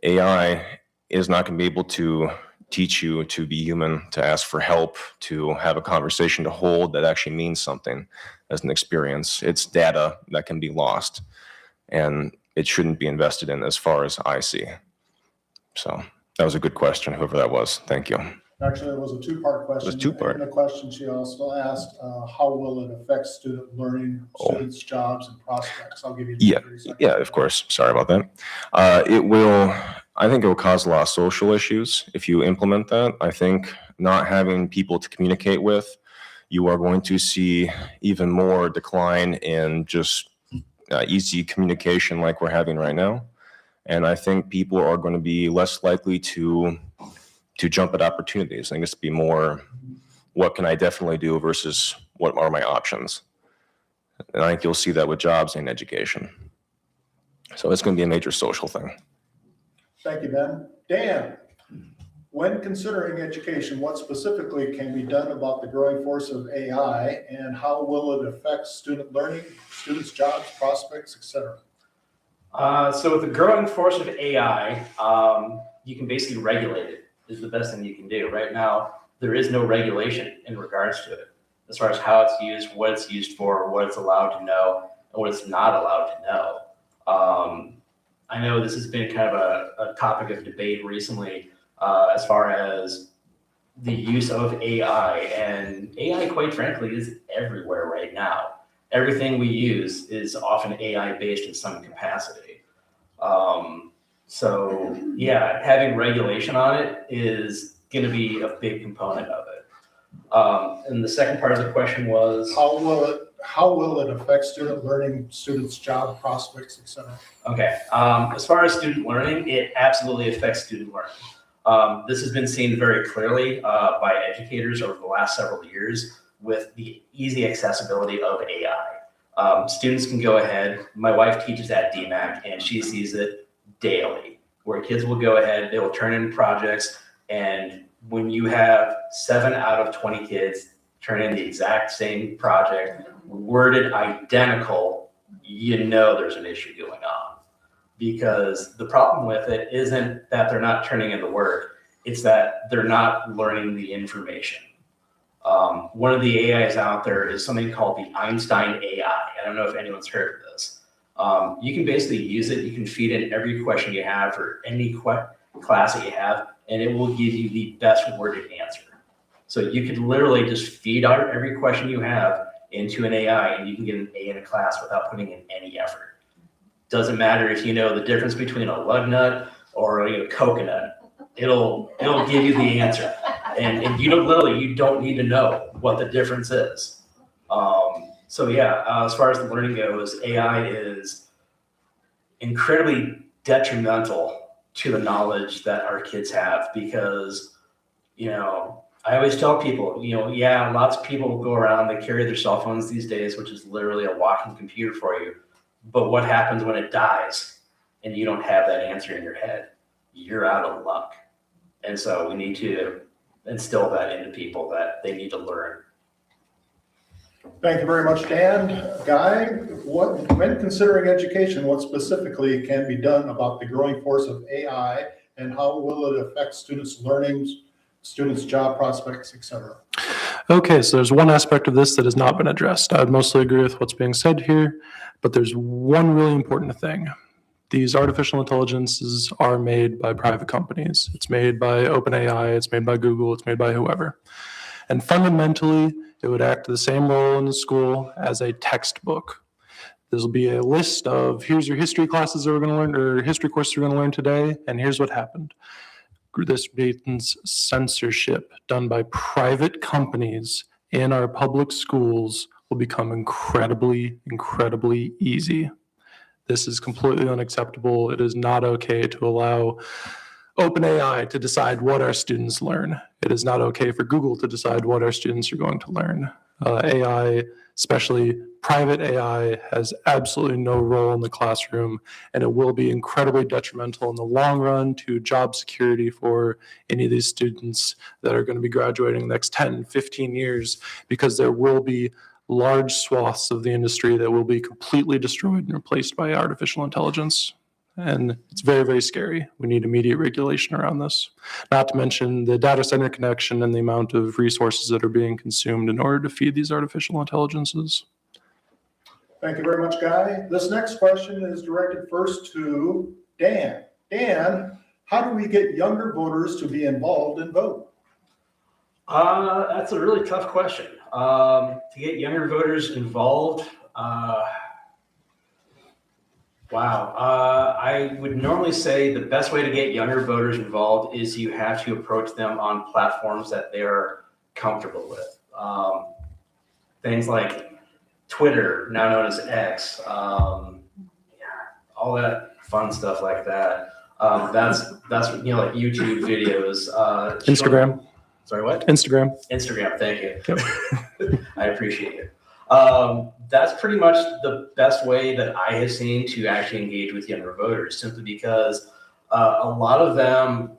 AI is not going to be able to teach you to be human, to ask for help, to have a conversation to hold that actually means something as an experience. It's data that can be lost, and it shouldn't be invested in as far as I see. So that was a good question, whoever that was. Thank you. Actually, it was a two-part question. It was two-part. And the question she also asked, how will it affect student learning, students' jobs and prospects? I'll give you. Yeah, 30 seconds. yeah, of course. Sorry about that. I think it will cause a lot of social issues if you implement that. I think not having people to communicate with, you are going to see even more decline in just easy communication like we're having right now. And I think people are going to be less likely to jump at opportunities. I think it's to be more, what can I definitely do versus what are my options? And I think you'll see that with jobs and education. So it's going to be a major social thing. Thank you, Ben. Dan, when considering education, what specifically can be done about the growing force of AI, and how will it affect student learning, students' jobs, prospects, etc.? So with the growing force of AI, you can basically regulate it, is the best thing you can do. Right now, there is no regulation in regards to it, as far as how it's used, what it's used for, what it's allowed to know, and what it's not allowed to know. I know this has been kind of a topic of debate recently, as far as the use of AI, and AI, quite frankly, is everywhere right now. Everything we use is often AI based in some capacity. So yeah, having regulation on it is going to be a big component of it. And the second part of the question was, How will it affect student learning, students' job prospects, etc.? okay, as far as student learning, it absolutely affects student learning. This has been seen very clearly by educators over the last several years with the easy accessibility of AI. Students can go ahead. My wife teaches at DMAC, and she sees it daily, where kids will go ahead, they will turn in projects, and when you have 7 out of 20 kids turn in the exact same project, worded identical, you know there's an issue going on. Because the problem with it isn't that they're not turning in the work, it's that they're not learning the information. One of the AIs out there is something called the Einstein AI. I don't know if anyone's heard of this. You can basically use it, you can feed in every question you have for any class that you have, and it will give you the best worded answer. So you could literally just feed out every question you have into an AI, and you can get an A in a class without putting in any effort. Doesn't matter if you know the difference between a lug nut or a coconut. It'll give you the answer, and you don't need to know what the difference is. So yeah, as far as the learning goes, AI is incredibly detrimental to the knowledge that our kids have, because I always tell people, yeah, lots of people go around, they carry their cell phones these days, which is literally a walking computer for you. But what happens when it dies and you don't have that answer in your head? You're out of luck. And so we need to instill that into people, that they need to learn. Thank you very much, Dan. Guy, when considering education, what specifically can be done about the growing force of AI, and how will it affect students' learning, students' job prospects, etc.? Okay, so there's one aspect of this that has not been addressed. I would mostly agree with what's being said here, but there's one really important thing. These artificial intelligences are made by private companies. It's made by OpenAI, it's made by Google, it's made by whoever. And fundamentally, it would act the same role in the school as a textbook. This will be a list of, here's your history classes that we're going to learn, or history course we're going to learn today, and here's what happened. This means censorship done by private companies in our public schools will become incredibly, incredibly easy. This is completely unacceptable. It is not okay to allow OpenAI to decide what our students learn. It is not okay for Google to decide what our students are going to learn. AI, especially private AI, has absolutely no role in the classroom, and it will be incredibly detrimental in the long run to job security for any of these students that are going to be graduating the next 10, 15 years, because there will be large swaths of the industry that will be completely destroyed and replaced by artificial intelligence. And it's very, very scary. We need immediate regulation around this. Not to mention the data center connection and the amount of resources that are being consumed in order to feed these artificial intelligences. Thank you very much, Guy. This next question is directed first to Dan. Dan, how do we get younger voters to be involved and vote? That's a really tough question. To get younger voters involved, wow. I would normally say the best way to get younger voters involved is you have to approach them on platforms that they're comfortable with. Things like Twitter, now known as X, all that fun stuff like that. That's like YouTube videos. Instagram. Sorry, what? Instagram. Instagram, thank you. I appreciate it. That's pretty much the best way that I have seen to actually engage with younger voters, simply because a lot of them,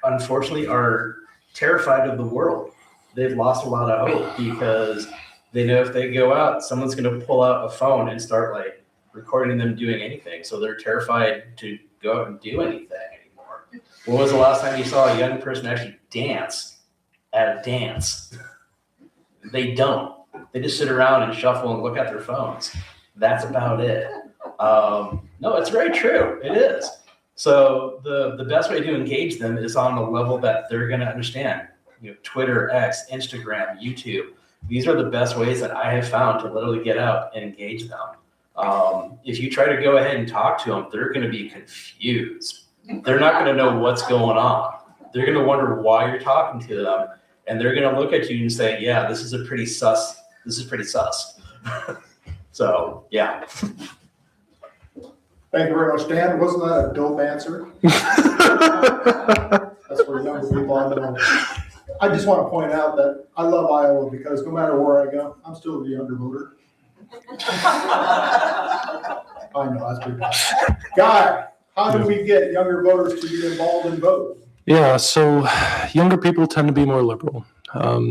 unfortunately, are terrified of the world. They've lost a lot of hope because they know if they go out, someone's going to pull out a phone and start recording them doing anything. So they're terrified to go out and do anything anymore. When was the last time you saw a young person actually dance at a dance? They don't. They just sit around and shuffle and look at their phones. That's about it. No, it's very true. It is. So the best way to engage them is on a level that they're going to understand. Twitter, X, Instagram, YouTube. These are the best ways that I have found to literally get out and engage them. If you try to go ahead and talk to them, they're going to be confused. They're not going to know what's going on. They're going to wonder why you're talking to them, and they're going to look at you and say, "Yeah, this is pretty sus." So, yeah. Thank you very much, Dan. Wasn't that a dope answer? That's for younger people. I just want to point out that I love Iowa because no matter where I go, I'm still the younger voter. I know, that's pretty bad. Guy, how do we get younger voters to be involved in vote? Yeah, so younger people tend to be more liberal.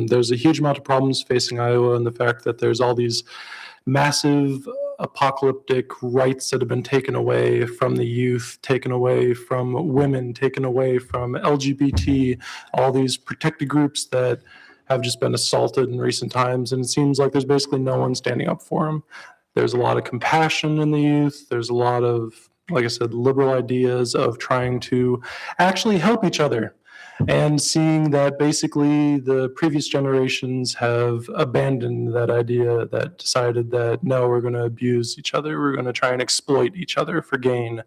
There's a huge amount of problems facing Iowa, and the fact that there's all these massive apocalyptic rights that have been taken away from the youth, taken away from women, taken away from LGBT, all these protected groups that have just been assaulted in recent times, and it seems like there's basically no one standing up for them. There's a lot of compassion in the youth. There's a lot of, like I said, liberal ideas of trying to actually help each other, and seeing that basically the previous generations have abandoned that idea, that decided that no, we're going to abuse each other, we're going to try and exploit each other for gain.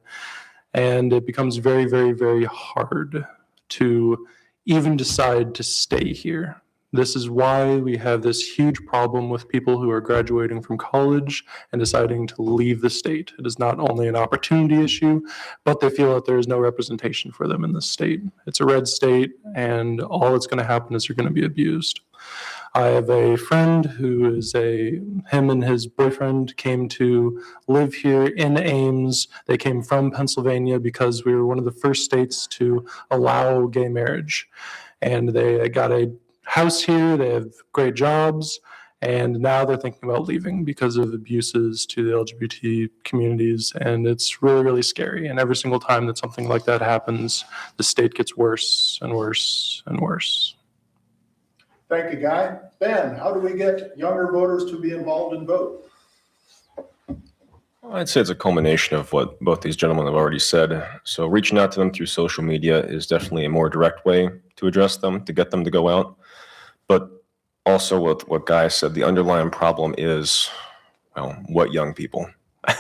And it becomes very, very, very hard to even decide to stay here. This is why we have this huge problem with people who are graduating from college and deciding to leave the state. It is not only an opportunity issue, but they feel that there is no representation for them in this state. It's a red state, and all that's going to happen is you're going to be abused. I have a friend who is him and his boyfriend came to live here in Ames. They came from Pennsylvania because we were one of the first states to allow gay marriage. And they got a house here, they have great jobs, and now they're thinking about leaving because of abuses to the LGBT communities, and it's really, really scary. And every single time that something like that happens, the state gets worse and worse and worse. Thank you, Guy. Ben, how do we get younger voters to be involved in vote? I'd say it's a culmination of what both these gentlemen have already said. So reaching out to them through social media is definitely a more direct way to address them, to get them to go out. But also with what Guy said, the underlying problem is, well, what young people?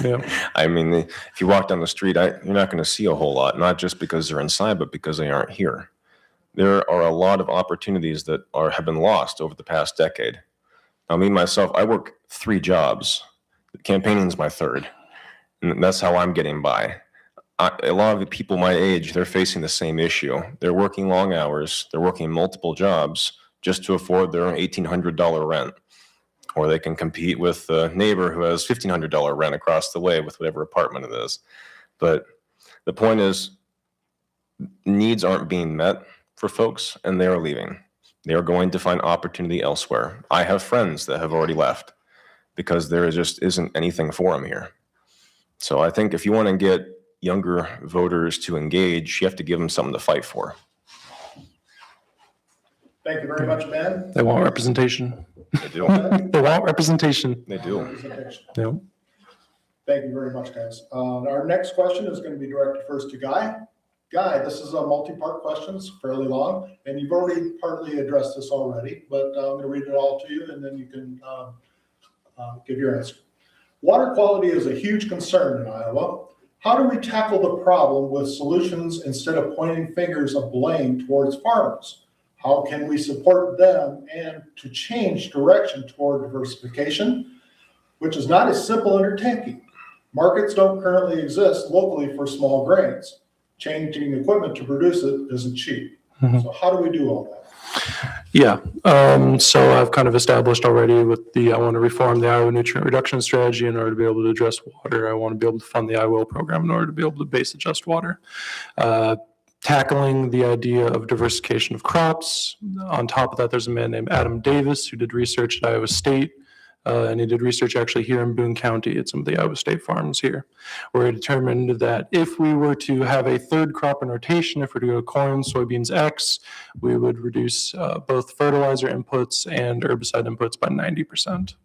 Yeah. I mean, if you walk down the street, you're not going to see a whole lot, not just because they're inside, but because they aren't here. There are a lot of opportunities that have been lost over the past decade. Now, me, myself, I work 3 jobs. Campaigning is my 3rd. And that's how I'm getting by. A lot of the people my age, they're facing the same issue. They're working long hours. They're working multiple jobs just to afford their $1,800 rent. Or they can compete with a neighbor who has $1,500 rent across the way with whatever apartment it is. But the point is, needs aren't being met for folks, and they are leaving. They are going to find opportunity elsewhere. I have friends that have already left because there just isn't anything for them here. So I think if you want to get younger voters to engage, you have to give them something to fight for. Thank you very much, Ben. They want representation. They do. They want representation. They do. Yeah. Thank you very much, guys. Our next question is going to be directed first to Guy. Guy, this is a multi-part question, it's fairly long, and you've already partly addressed this already, but I'm gonna read it all to you and then you can give your answer. Water quality is a huge concern in Iowa. How do we tackle the problem with solutions instead of pointing fingers of blame towards farmers? How can we support them and to change direction toward diversification, which is not a simple undertaking? Markets don't currently exist locally for small grains. Changing equipment to produce it isn't cheap. Mhm. So how do we do all that? Yeah, so I've kind of established already with I want to reform the Iowa nutrient reduction strategy in order to be able to address water. I want to be able to fund the IWIL program in order to be able to base adjust water. Tackling the idea of diversification of crops. On top of that, there's a man named Adam Davis who did research at Iowa State. And he did research actually here in Boone County at some of the Iowa State farms here, where he determined that if we were to have a third crop in rotation, if we were to go corn, soybeans, X, we would reduce both fertilizer inputs and herbicide inputs by 90%.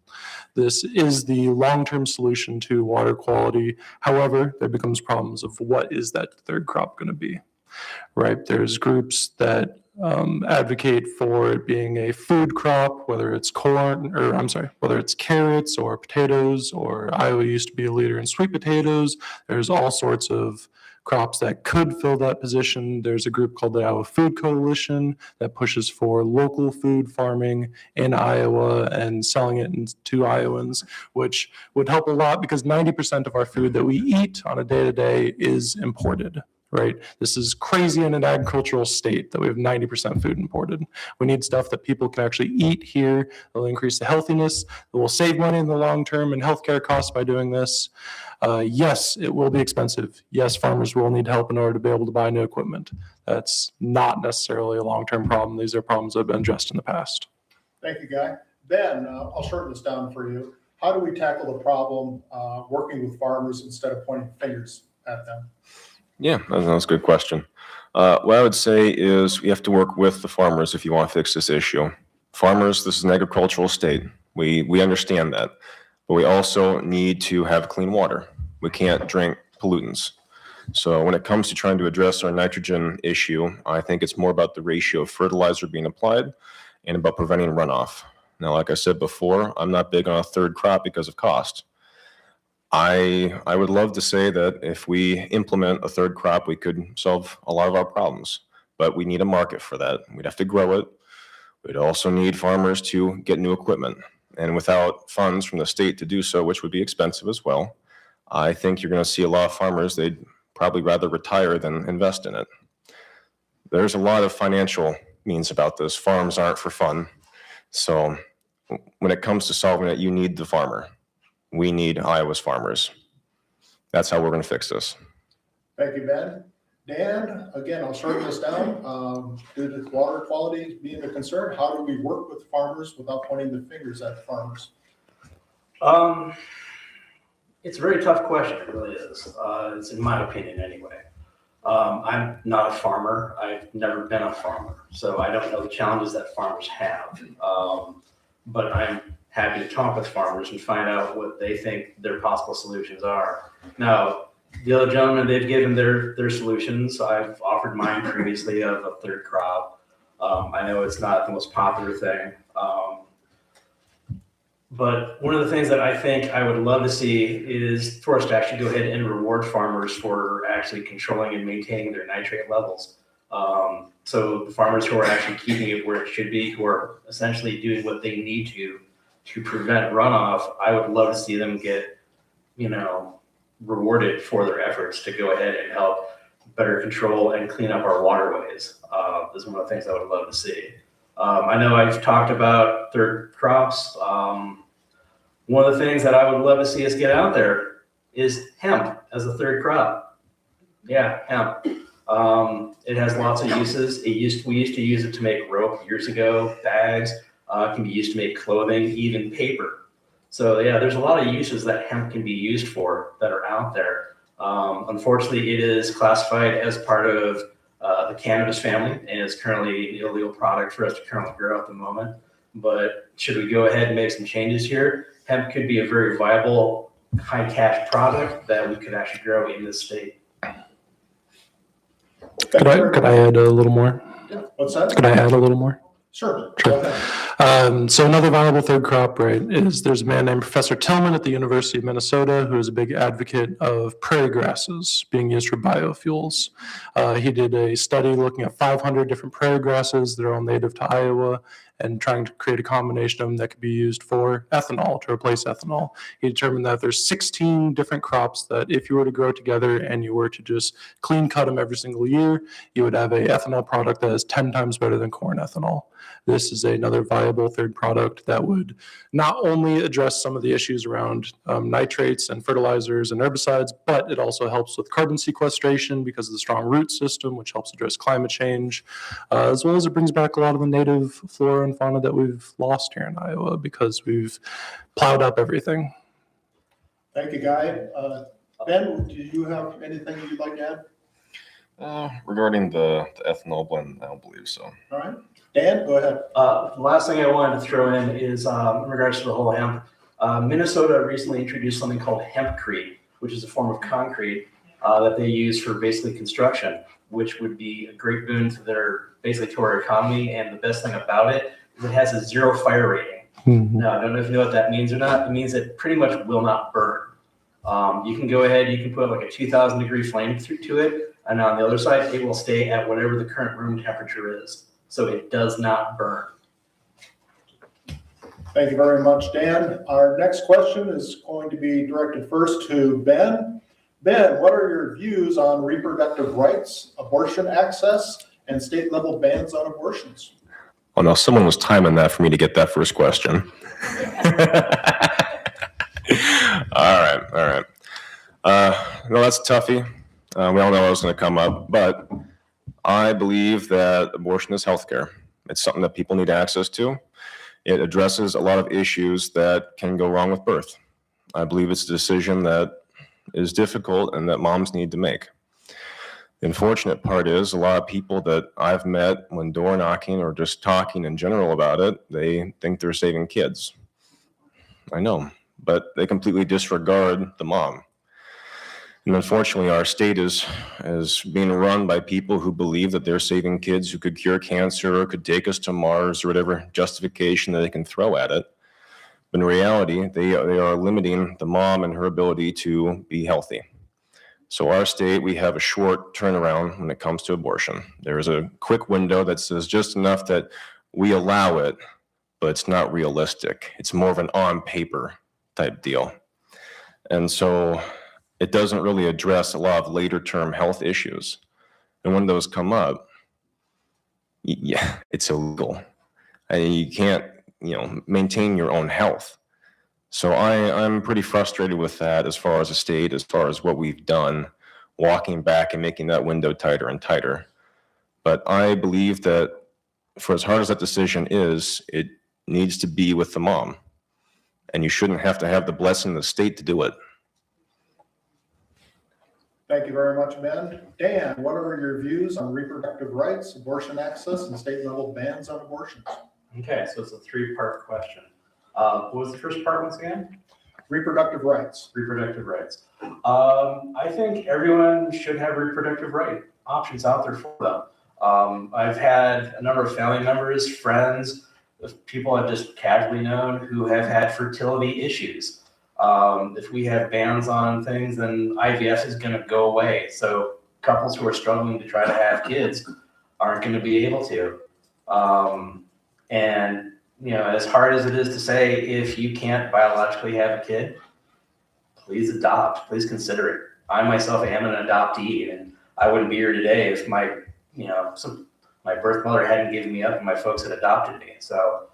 This is the long-term solution to water quality. However, there becomes problems of what is that third crop going to be, right? There's groups that advocate for it being a food crop, whether it's whether it's carrots or potatoes, or Iowa used to be a leader in sweet potatoes. There's all sorts of crops that could fill that position. There's a group called the Iowa Food Coalition that pushes for local food farming in Iowa and selling it to Iowans, which would help a lot because 90% of our food that we eat on a day-to-day is imported. Right? This is crazy in an agricultural state that we have 90% food imported. We need stuff that people can actually eat here. It'll increase the healthiness. It will save money in the long term and healthcare costs by doing this. Yes, it will be expensive. Yes, farmers will need help in order to be able to buy new equipment. That's not necessarily a long-term problem. These are problems that have been addressed in the past. Thank you, Guy. Ben, I'll shorten this down for you. How do we tackle the problem working with farmers instead of pointing fingers at them? Yeah, that's a good question. What I would say is we have to work with the farmers if you want to fix this issue. Farmers, this is an agricultural state. We understand that, but we also need to have clean water. We can't drink pollutants. So when it comes to trying to address our nitrogen issue, I think it's more about the ratio of fertilizer being applied and about preventing runoff. Now, like I said before, I'm not big on a third crop because of cost. I would love to say that if we implement a third crop, we could solve a lot of our problems, but we need a market for that. We'd have to grow it. We'd also need farmers to get new equipment. And without funds from the state to do so, which would be expensive as well, I think you're going to see a lot of farmers, they'd probably rather retire than invest in it. There's a lot of financial means about this. Farms aren't for fun. So when it comes to solving it, you need the farmer. We need Iowa's farmers. That's how we're going to fix this. Thank you, Ben. Dan, again, I'll shorten this down. Due to water quality being a concern, how do we work with farmers without pointing the fingers at farmers? It's a very tough question, it really is. It's in my opinion anyway. I'm not a farmer. I've never been a farmer, so I don't know the challenges that farmers have. But I'm happy to talk with farmers and find out what they think their possible solutions are. Now, the other gentlemen, they've given their solutions. I've offered mine previously of a third crop. I know it's not the most popular thing. But one of the things that I think I would love to see is for us to actually go ahead and reward farmers for actually controlling and maintaining their nitrate levels. So the farmers who are actually keeping it where it should be, who are essentially doing what they need to prevent runoff, I would love to see them get, rewarded for their efforts to go ahead and help better control and clean up our waterways. Is one of the things I would love to see. I know I've talked about third crops. One of the things that I would love to see us get out there is hemp as a third crop. Yeah, hemp. It has lots of uses. We used to use it to make rope years ago, bags. Can be used to make clothing, even paper. So yeah, there's a lot of uses that hemp can be used for that are out there. Unfortunately, it is classified as part of the cannabis family, and it's currently an illegal product for us to currently grow at the moment. But should we go ahead and make some changes here, hemp could be a very viable, high cash product that we could actually grow in this state. Could I add a little more? What's that? Could I add a little more? Sure. Go ahead. So another viable third crop, right, is there's a man named Professor Tillman at the University of Minnesota who is a big advocate of prairie grasses being used for biofuels. He did a study looking at 500 different prairie grasses that are all native to Iowa and trying to create a combination of them that could be used for ethanol, to replace ethanol. He determined that there's 16 different crops that if you were to grow together and you were to just clean cut them every single year, you would have a ethanol product that is 10 times better than corn ethanol. This is another viable third product that would not only address some of the issues around nitrates and fertilizers and herbicides, but it also helps with carbon sequestration because of the strong root system, which helps address climate change, as well as it brings back a lot of the native flora and fauna that we've lost here in Iowa because we've plowed up everything. Thank you, Guy. Ben, do you have anything you'd like to add? Regarding the ethanol blend, I don't believe so. All right. Dan, go ahead. The last thing I wanted to throw in is in regards to the whole hemp. Minnesota recently introduced something called hempcrete, which is a form of concrete that they use for basically construction, which would be a great boon to our economy. And the best thing about it is it has a 0 fire rating. Now, I don't know if you know what that means or not. It means it pretty much will not burn. You can go ahead, you can put like a 2,000 degree flame to it, and on the other side, it will stay at whatever the current room temperature is. So it does not burn. Thank you very much, Dan. Our next question is going to be directed first to Ben. Ben, what are your views on reproductive rights, abortion access, and state level bans on abortions? Oh, no, someone was timing that for me to get that first question. All right. No, that's toughy. We all know it was going to come up, but I believe that abortion is healthcare. It's something that people need access to. It addresses a lot of issues that can go wrong with birth. I believe it's a decision that is difficult and that moms need to make. The unfortunate part is a lot of people that I've met when door knocking or just talking in general about it, they think they're saving kids. I know, but they completely disregard the mom. And unfortunately, our state is being run by people who believe that they're saving kids who could cure cancer or could take us to Mars or whatever justification that they can throw at it. But in reality, they are limiting the mom and her ability to be healthy. So our state, we have a short turnaround when it comes to abortion. There is a quick window that says just enough that we allow it, but it's not realistic. It's more of an on paper type deal. And so it doesn't really address a lot of later term health issues. And when those come up, yeah, it's illegal. And you can't, maintain your own health. So I'm pretty frustrated with that as far as the state, as far as what we've done, walking back and making that window tighter and tighter. But I believe that for as hard as that decision is, it needs to be with the mom. And you shouldn't have to have the blessing of the state to do it. Thank you very much, Ben. Dan, what are your views on reproductive rights, abortion access, and state level bans on abortions? Okay, so it's a 3-part question. What was the first part once again? Reproductive rights. Reproductive rights. I think everyone should have reproductive right options out there for them. I've had a number of family members, friends, people I've just casually known who have had fertility issues. If we have bans on things, then IVF is going to go away. So couples who are struggling to try to have kids aren't going to be able to. And, as hard as it is to say, if you can't biologically have a kid, please adopt, please consider it. I myself am an adoptee, and I wouldn't be here today if my birth mother hadn't given me up and my folks had adopted me. So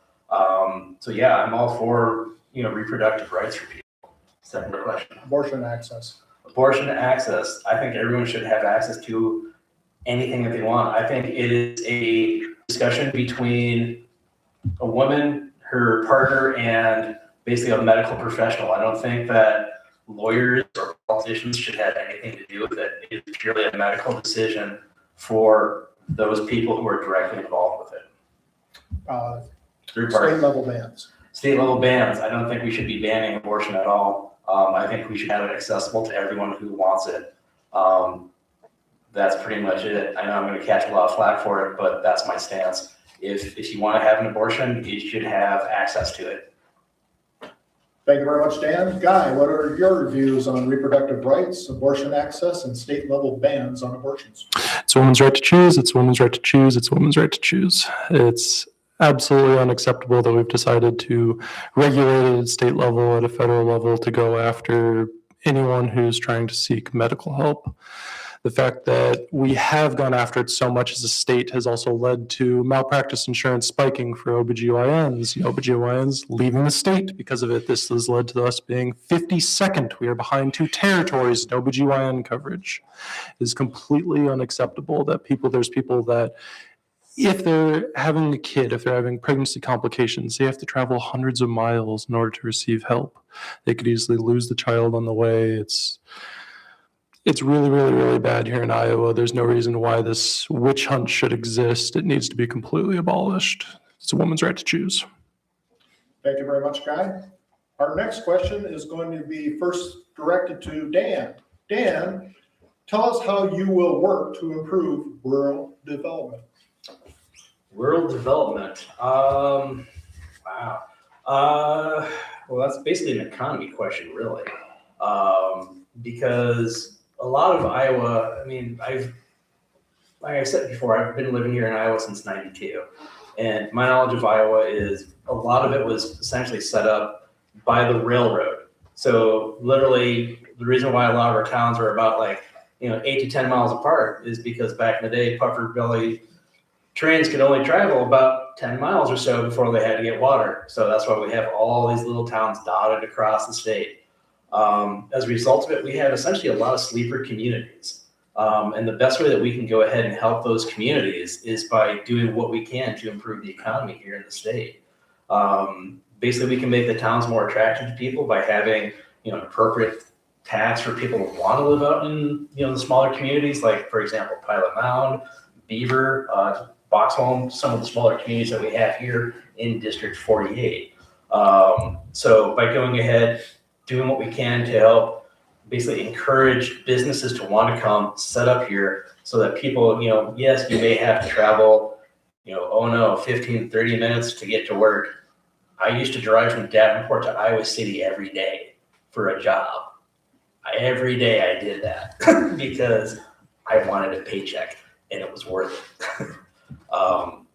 yeah, I'm all for, reproductive rights for people. Second question. Abortion access. Abortion access. I think everyone should have access to anything that they want. I think it is a discussion between a woman, her partner, and basically a medical professional. I don't think that lawyers or politicians should have anything to do with it. It's purely a medical decision for those people who are directly involved with it. State level bans. State level bans. I don't think we should be banning abortion at all. I think we should have it accessible to everyone who wants it. that's pretty much it. I know I'm going to catch a lot of flack for it, but that's my stance. If you want to have an abortion, you should have access to it. Thank you very much, Dan. Guy, what are your views on reproductive rights, abortion access, and state-level bans on abortions? It's a woman's right to choose. It's a woman's right to choose. It's a woman's right to choose. It's absolutely unacceptable that we've decided to regulate it at state level, at a federal level, to go after anyone who's trying to seek medical help. The fact that we have gone after it so much as a state has also led to malpractice insurance spiking for OBGYNs. OBGYNs leaving the state because of it. This has led to us being 52nd. We are behind 2 territories in OBGYN coverage. It is completely unacceptable that there's people that if they're having a kid, if they're having pregnancy complications, they have to travel hundreds of miles in order to receive help. They could easily lose the child on the way. It's really, really, really bad here in Iowa. There's no reason why this witch hunt should exist. It needs to be completely abolished. It's a woman's right to choose. Thank you very much, Guy. Our next question is going to be first directed to Dan. Dan, tell us how you will work to improve rural development. Rural development. Wow. Well, that's basically an economy question, really. Because a lot of Iowa, like I said before, I've been living here in Iowa since '92. And my knowledge of Iowa is a lot of it was essentially set up by the railroad. So literally the reason why a lot of our towns are about 8 to 10 miles apart is because back in the day, puffer belly trains could only travel about 10 miles or so before they had to get water. So that's why we have all these little towns dotted across the state. As a result of it, we have essentially a lot of sleeper communities. And the best way that we can go ahead and help those communities is by doing what we can to improve the economy here in the state. Basically, we can make the towns more attractive to people by having, an appropriate tax for people who want to live out in, the smaller communities, like, for example, Pilot Mound, Beaver, Boxholm, some of the smaller communities that we have here in District 48. So by going ahead, doing what we can to help basically encourage businesses to want to come set up here so that people, yes, you may have to travel, 15, 30 minutes to get to work. I used to drive from Davenport to Iowa City every day for a job. Every day I did that because I wanted a paycheck and it was worth it.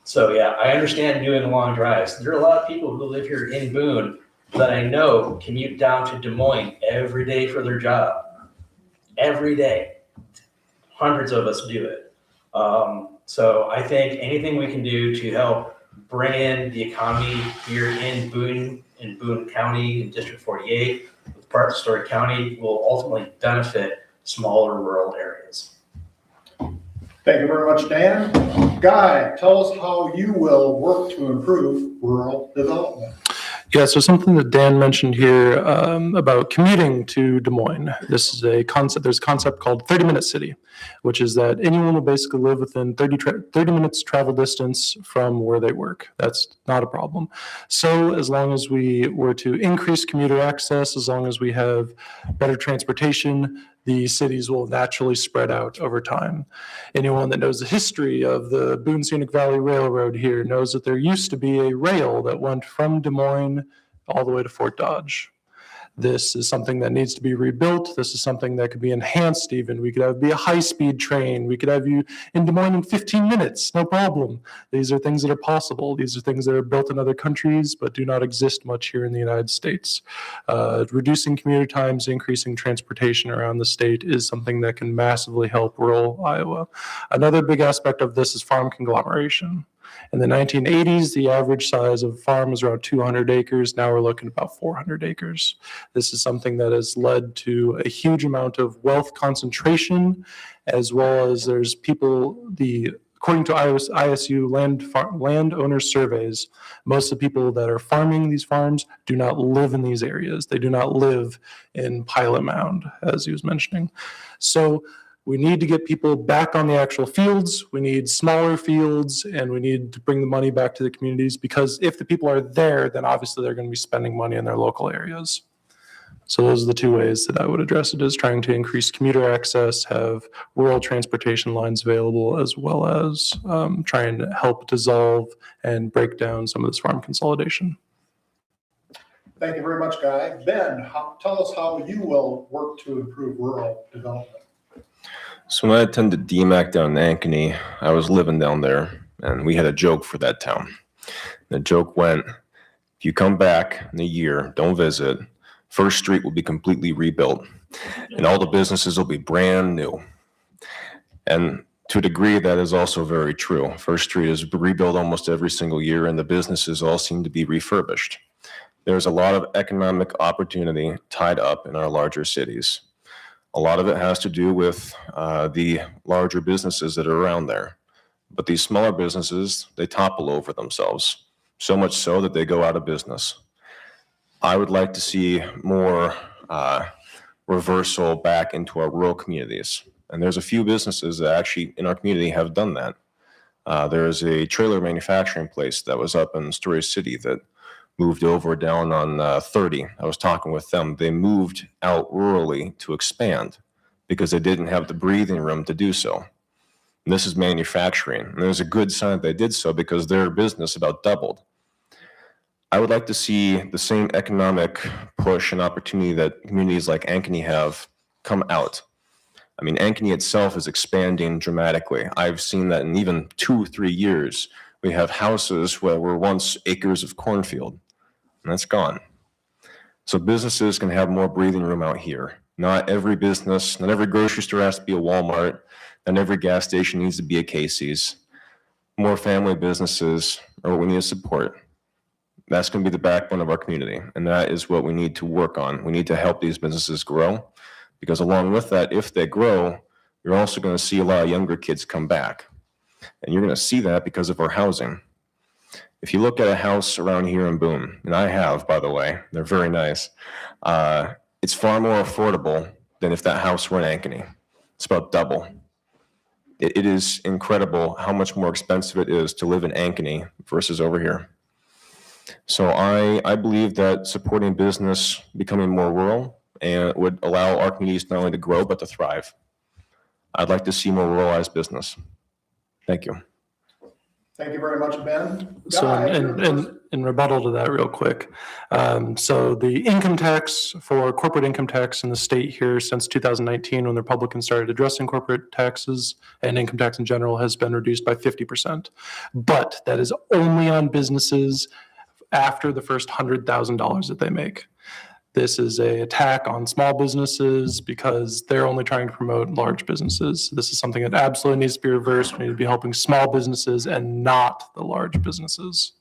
So yeah, I understand doing long drives. There are a lot of people who live here in Boone that I know commute down to Des Moines every day for their job. Every day. Hundreds of us do it. So I think anything we can do to help bring in the economy here in Boone County, in District 48, with parts of Story County, will ultimately benefit smaller rural areas. Thank you very much, Dan. Guy, tell us how you will work to improve rural development. Yeah, so something that Dan mentioned here about commuting to Des Moines. This is a concept. There's a concept called 30-minute city, which is that anyone will basically live within 30 minutes travel distance from where they work. That's not a problem. So as long as we were to increase commuter access, as long as we have better transportation, the cities will naturally spread out over time. Anyone that knows the history of the Boone Scenic Valley Railroad here knows that there used to be a rail that went from Des Moines all the way to Fort Dodge. This is something that needs to be rebuilt. This is something that could be enhanced even. We could be a high-speed train. We could have you in Des Moines in 15 minutes, no problem. These are things that are possible. These are things that are built in other countries, but do not exist much here in the United States. Reducing commuter times, increasing transportation around the state is something that can massively help rural Iowa. Another big aspect of this is farm conglomeration. In the 1980s, the average size of a farm was around 200 acres. Now we're looking at about 400 acres. This is something that has led to a huge amount of wealth concentration, as well as there's people, according to ISU landowner surveys, most of the people that are farming these farms do not live in these areas. They do not live in Pilot Mound, as he was mentioning. So we need to get people back on the actual fields. We need smaller fields, and we need to bring the money back to the communities, because if the people are there, then obviously they're going to be spending money in their local areas. So those are the two ways that I would address it, is trying to increase commuter access, have rural transportation lines available, as well as trying to help dissolve and break down some of this farm consolidation. Thank you very much, Guy. Ben, tell us how you will work to improve rural development. So when I attended DMAC down in Ankeny, I was living down there, and we had a joke for that town. The joke went, if you come back in a year, don't visit, First Street will be completely rebuilt, and all the businesses will be brand new. And to a degree, that is also very true. First Street is rebuilt almost every single year, and the businesses all seem to be refurbished. There's a lot of economic opportunity tied up in our larger cities. A lot of it has to do with the larger businesses that are around there. But these smaller businesses, they topple over themselves, so much so that they go out of business. I would like to see more reversal back into our rural communities. And there's a few businesses that actually in our community have done that. There's a trailer manufacturing place that was up in Story City that moved over down on 30. I was talking with them. They moved out rurally to expand because they didn't have the breathing room to do so. And this is manufacturing. And there's a good sign that they did so because their business about doubled. I would like to see the same economic push and opportunity that communities like Ankeny have come out. I mean, Ankeny itself is expanding dramatically. I've seen that in even 2-3 years. We have houses where were once acres of cornfield, and that's gone. So businesses can have more breathing room out here. Not every business, not every grocery store has to be a Walmart, and every gas station needs to be a Casey's. More family businesses are what we need to support. That's going to be the backbone of our community, and that is what we need to work on. We need to help these businesses grow, because along with that, if they grow, you're also going to see a lot of younger kids come back. And you're going to see that because of our housing. If you look at a house around here in Boone, and I have, by the way, they're very nice, it's far more affordable than if that house were in Ankeny. It's about double. It is incredible how much more expensive it is to live in Ankeny versus over here. So I believe that supporting business becoming more rural and would allow our communities not only to grow, but to thrive. I'd like to see more ruralized business. Thank you. Thank you very much, Ben. So Guy, in rebuttal to that real quick, so the income tax for corporate income tax in the state here since 2019, when the Republicans started addressing corporate taxes and income tax in general, has been reduced by 50%. But that is only on businesses after the first $100,000 that they make. This is an attack on small businesses because they're only trying to promote large businesses. This is something that absolutely needs to be reversed. We need to be helping small businesses and not the large businesses.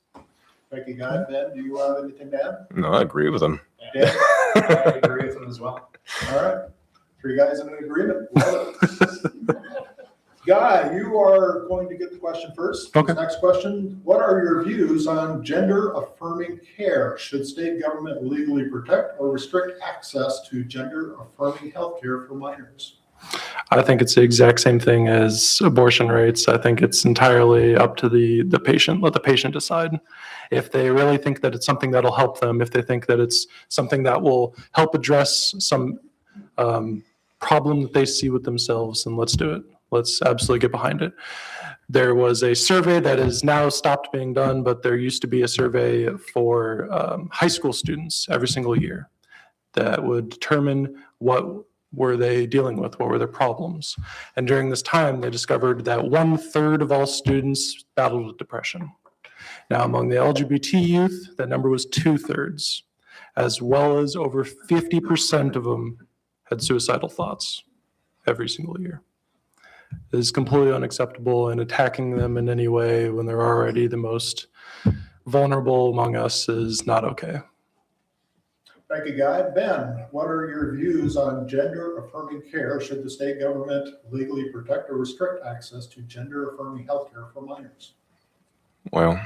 Thank you, Guy. Ben, do you have anything to add? No, I agree with them. Dan? I agree with them as well. All right. 3 guys in agreement. Love it. Guy, you are going to get the question first. Okay. Next question. What are your views on gender affirming care? Should state government legally protect or restrict access to gender affirming health care for minors? I think it's the exact same thing as abortion rights. I think it's entirely up to the patient. Let the patient decide. If they really think that it's something that'll help them, if they think that it's something that will help address some problem that they see with themselves, then let's do it. Let's absolutely get behind it. There was a survey that is now stopped being done, but there used to be a survey for high school students every single year that would determine what were they dealing with, what were their problems. And during this time, they discovered that 1/3 of all students battled with depression. Now, among the LGBT youth, that number was 2/3, as well as over 50% of them had suicidal thoughts every single year. It is completely unacceptable, and attacking them in any way when they're already the most vulnerable among us is not okay. Thank you, Guy. Ben, what are your views on gender affirming care? Should the state government legally protect or restrict access to gender affirming health care for minors? Well,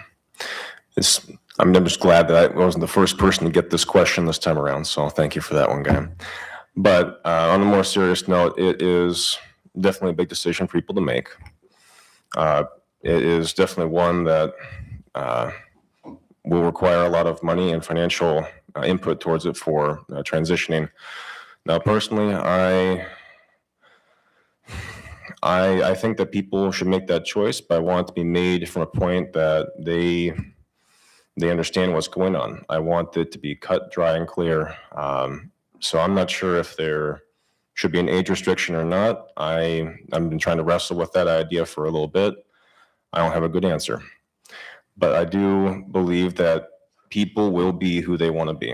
I'm just glad that I wasn't the first person to get this question this time around, so thank you for that one, Guy. But on a more serious note, it is definitely a big decision for people to make. It is definitely one that will require a lot of money and financial input towards it for transitioning. Now, personally, I think that people should make that choice, but I want it to be made from a point that they understand what's going on. I want it to be cut, dry, and clear. So I'm not sure if there should be an age restriction or not. I've been trying to wrestle with that idea for a little bit. I don't have a good answer. But I do believe that people will be who they want to be.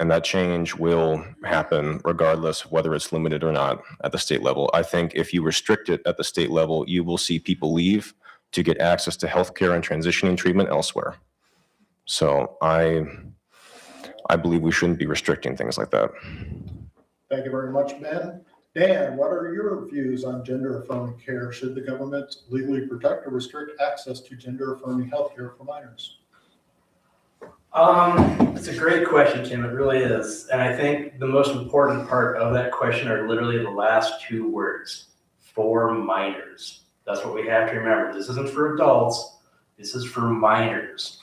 And that change will happen regardless of whether it's limited or not at the state level. I think if you restrict it at the state level, you will see people leave to get access to healthcare and transitioning treatment elsewhere. So I believe we shouldn't be restricting things like that. Thank you very much, Ben. Dan, what are your views on gender affirming care? Should the government legally protect or restrict access to gender affirming health care for minors? It's a great question, Tim. It really is. And I think the most important part of that question are literally the last two words, for minors. That's what we have to remember. This isn't for adults. This is for minors.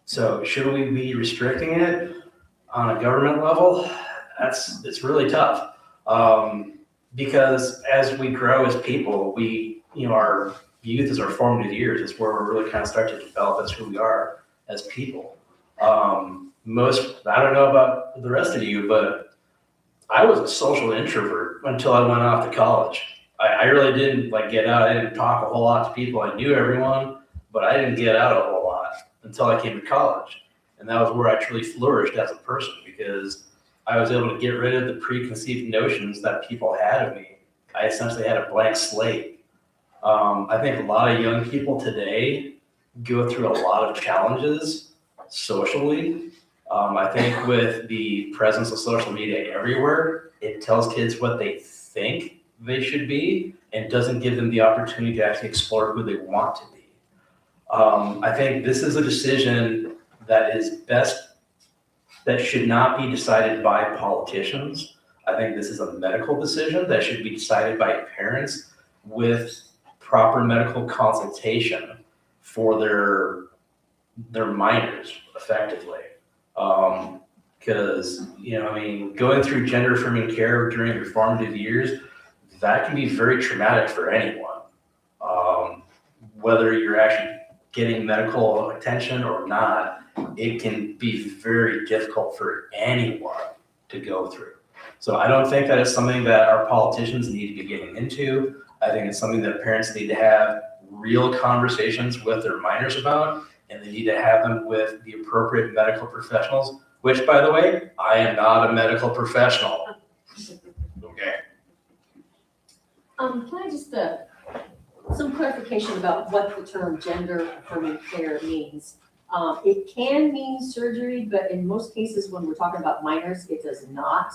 So should we be restricting it on a government level? It's really tough. Because as we grow as people, our youth is our formative years. It's where we're really kind of start to develop as who we are as people. I don't know about the rest of you, but I was a social introvert until I went off to college. I really didn't get out. I didn't talk a whole lot to people. I knew everyone, but I didn't get out a whole lot until I came to college. And that was where I truly flourished as a person, because I was able to get rid of the preconceived notions that people had of me. I essentially had a blank slate. I think a lot of young people today go through a lot of challenges socially. I think with the presence of social media everywhere, it tells kids what they think they should be and doesn't give them the opportunity to actually explore who they want to be. I think this is a decision that should not be decided by politicians. I think this is a medical decision that should be decided by parents with proper medical consultation for their minors effectively. Because, going through gender affirming care during your formative years, that can be very traumatic for anyone. Whether you're actually getting medical attention or not, it can be very difficult for anyone to go through. So I don't think that is something that our politicians need to be getting into. I think it's something that parents need to have real conversations with their minors about, and they need to have them with the appropriate medical professionals, which, by the way, I am not a medical professional. Okay. Can I just, some clarification about what the term gender affirming care means? It can mean surgery, but in most cases, when we're talking about minors, it does not.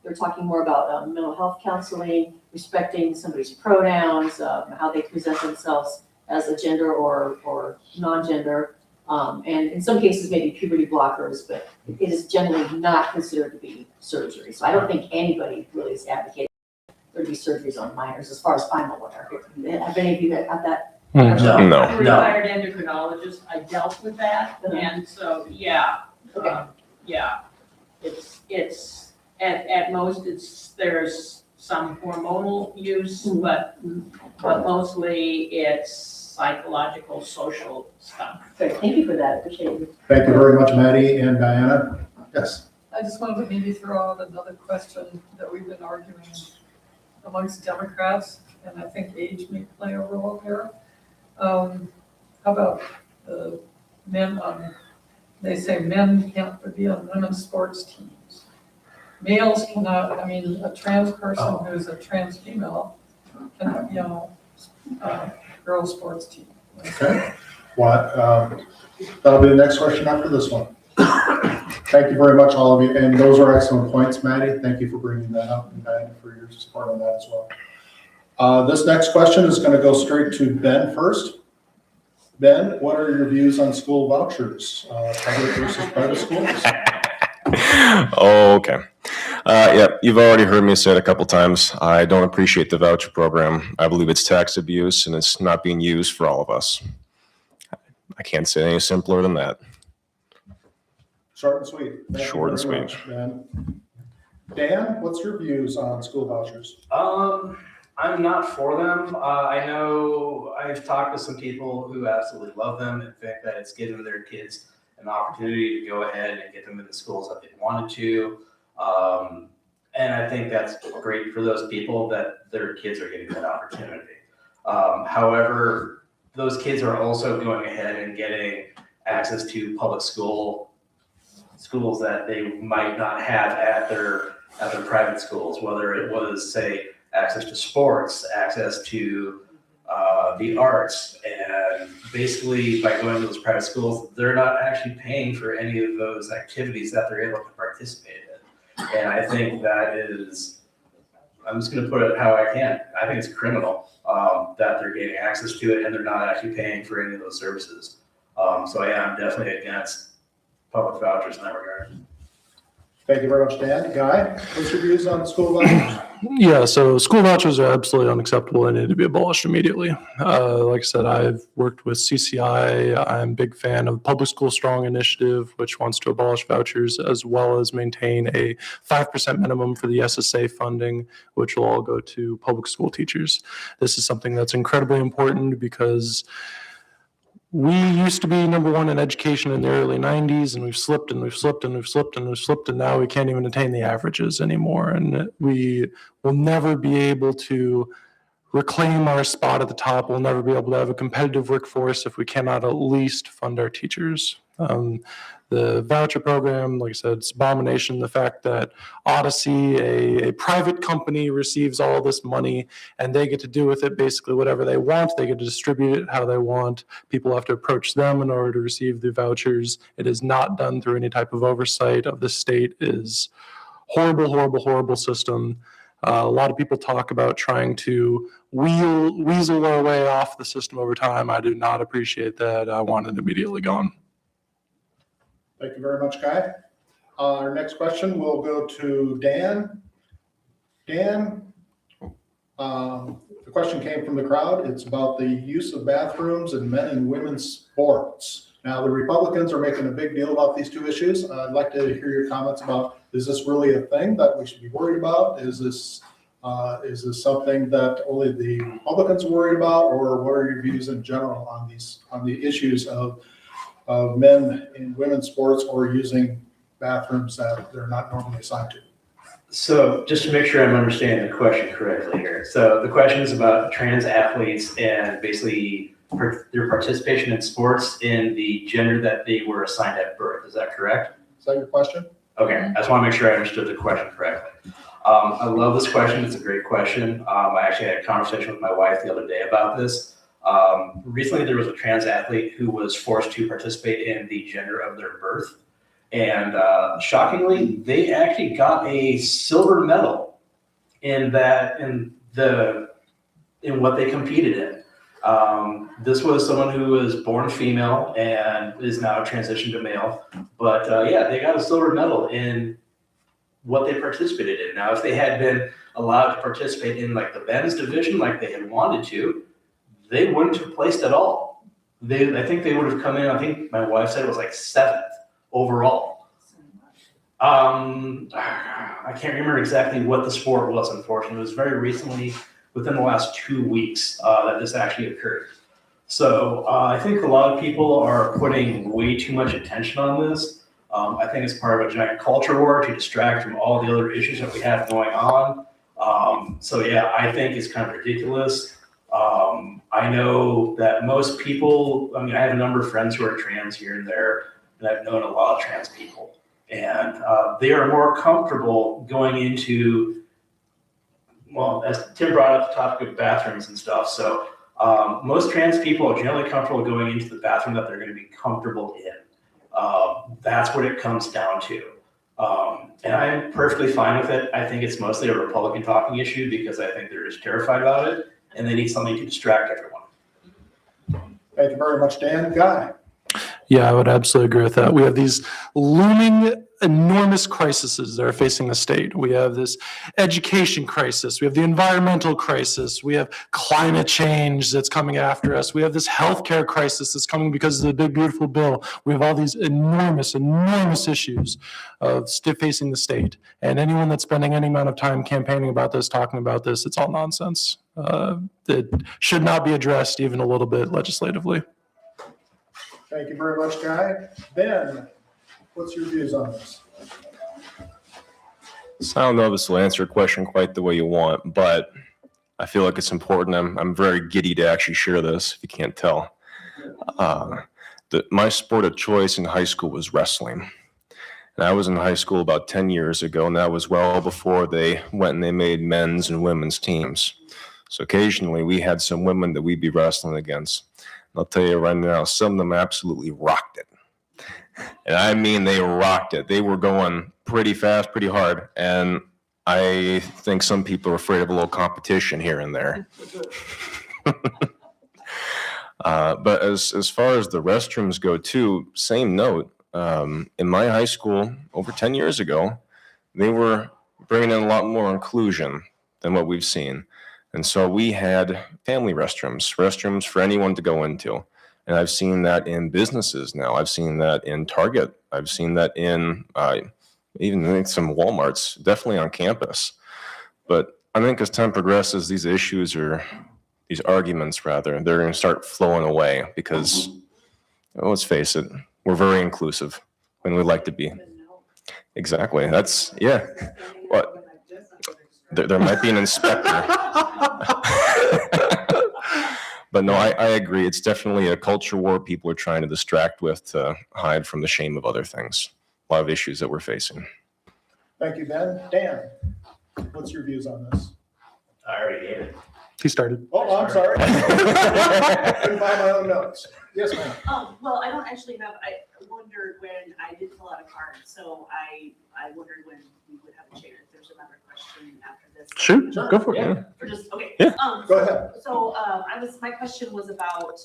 They're talking more about mental health counseling, respecting somebody's pronouns, how they present themselves as a gender or non-gender, and in some cases, maybe puberty blockers, but it is generally not considered to be surgery. So I don't think anybody really is advocating there to be surgeries on minors, as far as I'm aware. Have any of you had that? No. I'm a retired endocrinologist. I dealt with that, and so, Okay. it's at most there's some hormonal use, but mostly it's psychological, social stuff. Great, thank you for that, appreciate it. Thank you very much, Maddie and Diana. Yes. I just wanted to maybe throw out another question that we've been arguing amongst Democrats, and I think age may play a role here. How about the men they say men can't be on women's sports teams. Males cannot, a trans person who's a trans female cannot be on a girls' sports team. Okay. That'll be the next question after this one. Thank you very much, all of you. And those are excellent points, Maddie. Thank you for bringing that up, and Diana for your support on that as well. This next question is going to go straight to Ben first. Ben, what are your views on school vouchers, public versus private schools? Oh, okay. You've already heard me say it a couple times. I don't appreciate the voucher program. I believe it's tax abuse, and it's not being used for all of us. I can't say any simpler than that. Short and sweet. Thank you Short and very sweet. much, Ben. Dan, what's your views on school vouchers? I'm not for them. I know I've talked to some people who absolutely love them and think that it's giving their kids an opportunity to go ahead and get them in the schools that they wanted to. And I think that's great for those people that their kids are getting that opportunity. However, those kids are also going ahead and getting access to public schools that they might not have at their private schools, whether it was, say, access to sports, access to the arts. And basically by going to those private schools, they're not actually paying for any of those activities that they're able to participate in. And I think that is, I'm just gonna put it how I can, I think it's criminal that they're getting access to it and they're not actually paying for any of those services. So yeah, I'm definitely against public vouchers in that regard. Thank you very much, Dan. Guy, what's your views on school vouchers? Yeah, so school vouchers are absolutely unacceptable and need to be abolished immediately. Like I said, I've worked with CCI. I'm a big fan of Public School Strong Initiative, which wants to abolish vouchers as well as maintain a 5% minimum for the SSA funding, which will all go to public school teachers. This is something that's incredibly important because we used to be number one in education in the early 90s, and we've slipped and we've slipped and we've slipped and we've slipped, and now we can't even attain the averages anymore. And we will never be able to reclaim our spot at the top. We'll never be able to have a competitive workforce if we cannot at least fund our teachers. The voucher program, like I said, it's abomination. The fact that Odyssey, a private company, receives all this money and they get to do with it basically whatever they want. They get to distribute it how they want. People have to approach them in order to receive the vouchers. It is not done through any type of oversight of the state. It is horrible, horrible, horrible system. A lot of people talk about trying to weasel our way off the system over time. I do not appreciate that. I want it immediately gone. Thank you very much, Guy. Our next question will go to Dan. Dan, the question came from the crowd. It's about the use of bathrooms in men and women's sports. Now, the Republicans are making a big deal about these two issues. I'd like to hear your comments about, is this really a thing that we should be worried about? Is this something that only the Republicans are worried about, or what are your views in general on the issues of men in women's sports or using bathrooms that they're not normally assigned to? So just to make sure I'm understanding the question correctly here. So the question is about trans athletes and basically their participation in sports in the gender that they were assigned at birth. Is that correct? Is that your question? Okay, I just want to make sure I understood the question correctly. I love this question. It's a great question. I actually had a conversation with my wife the other day about this. Recently, there was a trans athlete who was forced to participate in the gender of their birth. And shockingly, they actually got a silver medal in what they competed in. This was someone who was born female and is now transitioned to male. But yeah, they got a silver medal in what they participated in. Now, if they had been allowed to participate in like the men's division, like they had wanted to, they wouldn't have placed at all. I think they would have come in, I think my wife said it was like 7th overall. I can't remember exactly what the sport was, unfortunately. It was very recently, within the last 2 weeks, that this actually occurred. So I think a lot of people are putting way too much attention on this. I think it's part of a giant culture war to distract from all the other issues that we have going on. So yeah, I think it's kind of ridiculous. I know that most people, I mean, I have a number of friends who are trans here and there, and I've known a lot of trans people. And they are more comfortable going into, well, as Tim brought up the topic of bathrooms and stuff. So most trans people are generally comfortable going into the bathroom that they're going to be comfortable in. That's what it comes down to. And I'm perfectly fine with it. I think it's mostly a Republican talking issue because I think they're just terrified about it and they need something to distract everyone. Thank you very much, Dan. Guy? Yeah, I would absolutely agree with that. We have these looming enormous crises that are facing the state. We have this education crisis. We have the environmental crisis. We have climate change that's coming after us. We have this healthcare crisis that's coming because of the big, beautiful bill. We have all these enormous, enormous issues of facing the state. And anyone that's spending any amount of time campaigning about this, talking about this, it's all nonsense. It should not be addressed even a little bit legislatively. Thank you very much, Guy. Ben, what's your views on this? So I don't know if this will answer your question quite the way you want, but I feel like it's important. I'm very giddy to actually share this, if you can't tell. My sport of choice in high school was wrestling. And I was in high school about 10 years ago, and that was well before they went and they made men's and women's teams. So occasionally we had some women that we'd be wrestling against. And I'll tell you right now, some of them absolutely rocked it. And I mean, they rocked it. They were going pretty fast, pretty hard. And I think some people are afraid of a little competition here and there. But as far as the restrooms go too, same note. In my high school over 10 years ago, they were bringing in a lot more inclusion than what we've seen. And so we had family restrooms for anyone to go into. And I've seen that in businesses now. I've seen that in Target. I've seen that in even some Walmarts, definitely on campus. But I think as time progresses, these arguments, they're going to start flowing away because, let's face it, we're very inclusive and we like to be. Exactly. That's, yeah. What? There might be an inspector. But no, I agree. It's definitely a culture war people are trying to distract with to hide from the shame of other things. A lot of issues that we're facing. Thank you, Ben. Dan, what's your views on this? I already gave it. He started. Oh, I'm sorry. I couldn't find my own notes. Yes, ma'am. Well, I don't actually have, I wondered when I did fill out a card, so I wondered when we would have a chair, if there's another question after this. Shoot, go for it. Yeah. Or just, okay. Yeah. Go ahead. So, my question was about,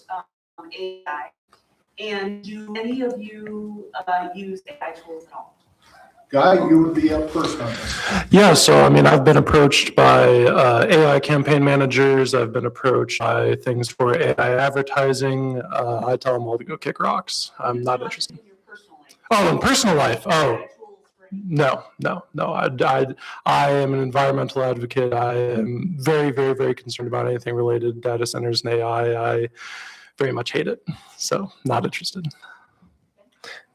AI, and do any of you, use AI tools at all? Guy, you would be up first on this. Yeah, so I mean, I've been approached by AI campaign managers. I've been approached by things for AI advertising. I tell them all to go kick rocks. I'm not interested. In your personal life? Oh, in personal life? Oh, AI tools for any- no. I am an environmental advocate. I am very, very, very concerned about anything related to data centers and AI. I very much hate it. So not interested.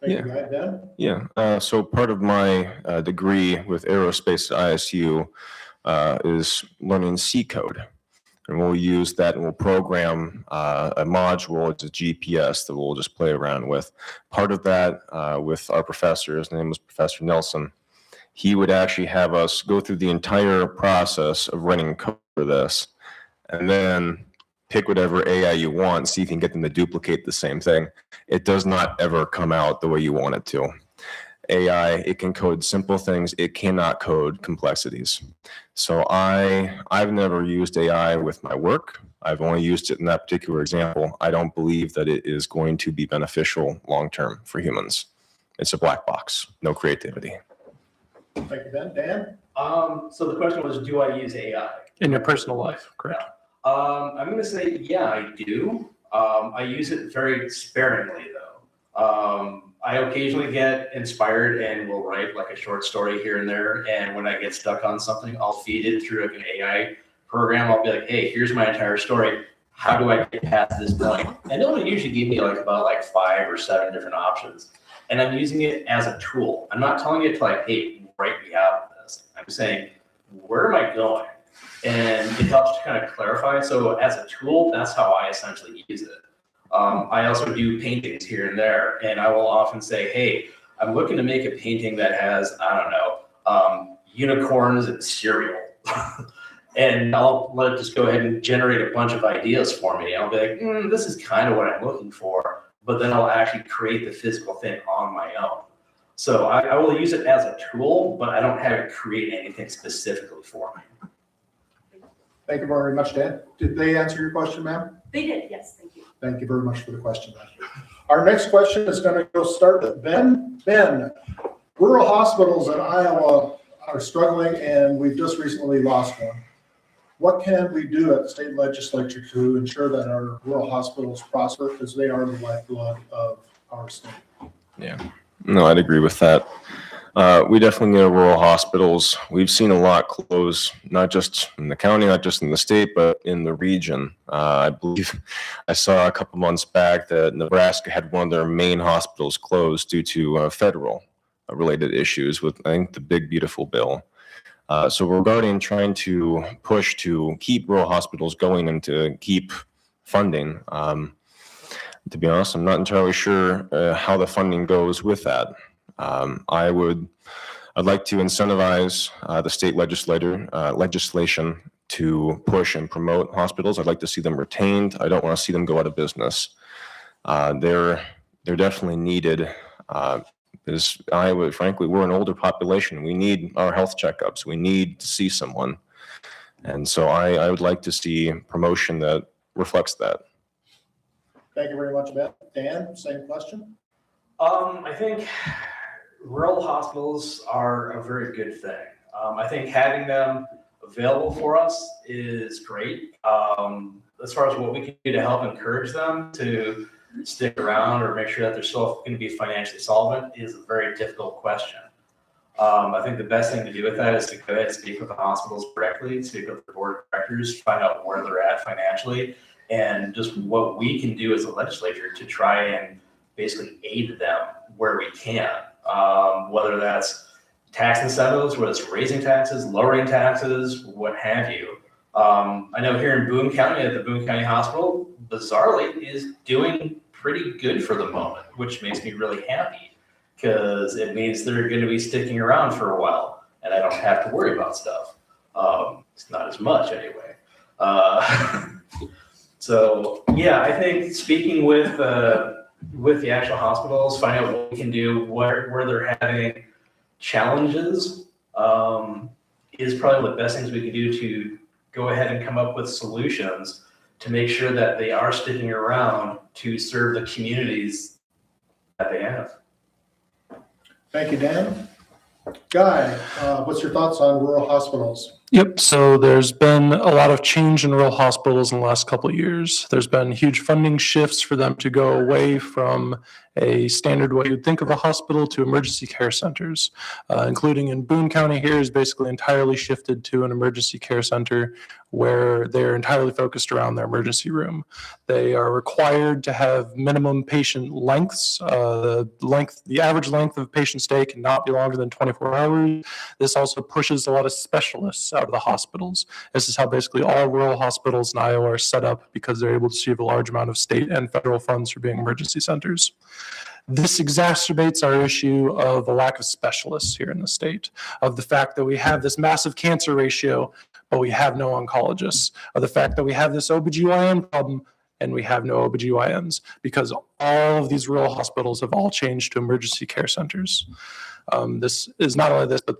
Thank you, Guy. Ben? Yeah. So part of my degree with aerospace at ISU is learning C code. And we'll use that and we'll program a module. It's a GPS that we'll just play around with. Part of that with our professor, his name was Professor Nelson, he would actually have us go through the entire process of running code for this and then pick whatever AI you want, see if you can get them to duplicate the same thing. It does not ever come out the way you want it to. AI, it can code simple things. It cannot code complexities. So I've never used AI with my work. I've only used it in that particular example. I don't believe that it is going to be beneficial long-term for humans. It's a black box, no creativity. Thank you, Ben. Dan? So the question was, do I use AI? In your personal life, correct? I'm going to say, yeah, I do. I use it very sparingly, though. I occasionally get inspired and will write like a short story here and there. And when I get stuck on something, I'll feed it through like an AI program. I'll be like, hey, here's my entire story. How do I get past this point? And it'll usually give me about 5 or 7 different options. And I'm using it as a tool. I'm not telling it to hey, write me out of this. I'm saying, where am I going? And it helps to kind of clarify. So as a tool, that's how I essentially use it. I also do paintings here and there, and I will often say, hey, I'm looking to make a painting that has, unicorns and cereal. And I'll let it just go ahead and generate a bunch of ideas for me. I'll be like, this is kind of what I'm looking for. But then I'll actually create the physical thing on my own. So I will use it as a tool, but I don't have it create anything specifically for me. Thank you very much, Dan. Did they answer your question, ma'am? They did, yes, thank you. Thank you very much for the question, Ben. Our next question is going to start with Ben. Ben, Rural hospitals in Iowa are struggling, and we've just recently lost one. What can we do at the state legislature to ensure that our rural hospitals prosper, because they are the lifeblood of our state? No, I'd agree with that. We definitely need rural hospitals. We've seen a lot close, not just in the county, not just in the state, but in the region. I believe I saw a couple months back that Nebraska had one of their main hospitals closed due to federal related issues with, I think, the big, beautiful bill. So regarding trying to push to keep rural hospitals going and to keep funding, to be honest, I'm not entirely sure how the funding goes with that. I'd like to incentivize the state legislation to push and promote hospitals. I'd like to see them retained. I don't want to see them go out of business. They're definitely needed. Because Iowa, frankly, we're an older population. We need our health checkups. We need to see someone. And so I would like to see promotion that reflects that. Thank you very much, Ben. Dan, same question? I think rural hospitals are a very good thing. I think having them available for us is great. As far as what we can do to help encourage them to stick around or make sure that they're still going to be financially solvent is a very difficult question. I think the best thing to do with that is to go ahead and speak with the hospitals directly, speak with the board of directors, find out where they're at financially, and just what we can do as a legislature to try and basically aid them where we can, whether that's tax incentives, whether it's raising taxes, lowering taxes, what have you. I know here in Boone County, at the Boone County Hospital, bizarrely is doing pretty good for the moment, which makes me really happy because it means they're going to be sticking around for a while and I don't have to worry about stuff. It's not as much anyway. So yeah, I think speaking with the actual hospitals, find out what we can do, where they're having challenges, is probably the best things we can do to go ahead and come up with solutions to make sure that they are sticking around to serve the communities that they have. Thank you, Dan. Guy, what's your thoughts on rural hospitals? Yep, so there's been a lot of change in rural hospitals in the last couple of years. There's been huge funding shifts for them to go away from a standard what you'd think of a hospital to emergency care centers, including in Boone County here is basically entirely shifted to an emergency care center where they're entirely focused around their emergency room. They are required to have minimum patient lengths. The average length of patient stay cannot be longer than 24 hours. This also pushes a lot of specialists out of the hospitals. This is how basically all rural hospitals in Iowa are set up because they're able to receive a large amount of state and federal funds for being emergency centers. This exacerbates our issue of a lack of specialists here in the state, of the fact that we have this massive cancer ratio, but we have no oncologists, of the fact that we have this OBGYN problem and we have no OBGYNs, because all of these rural hospitals have all changed to emergency care centers. This is not only this, but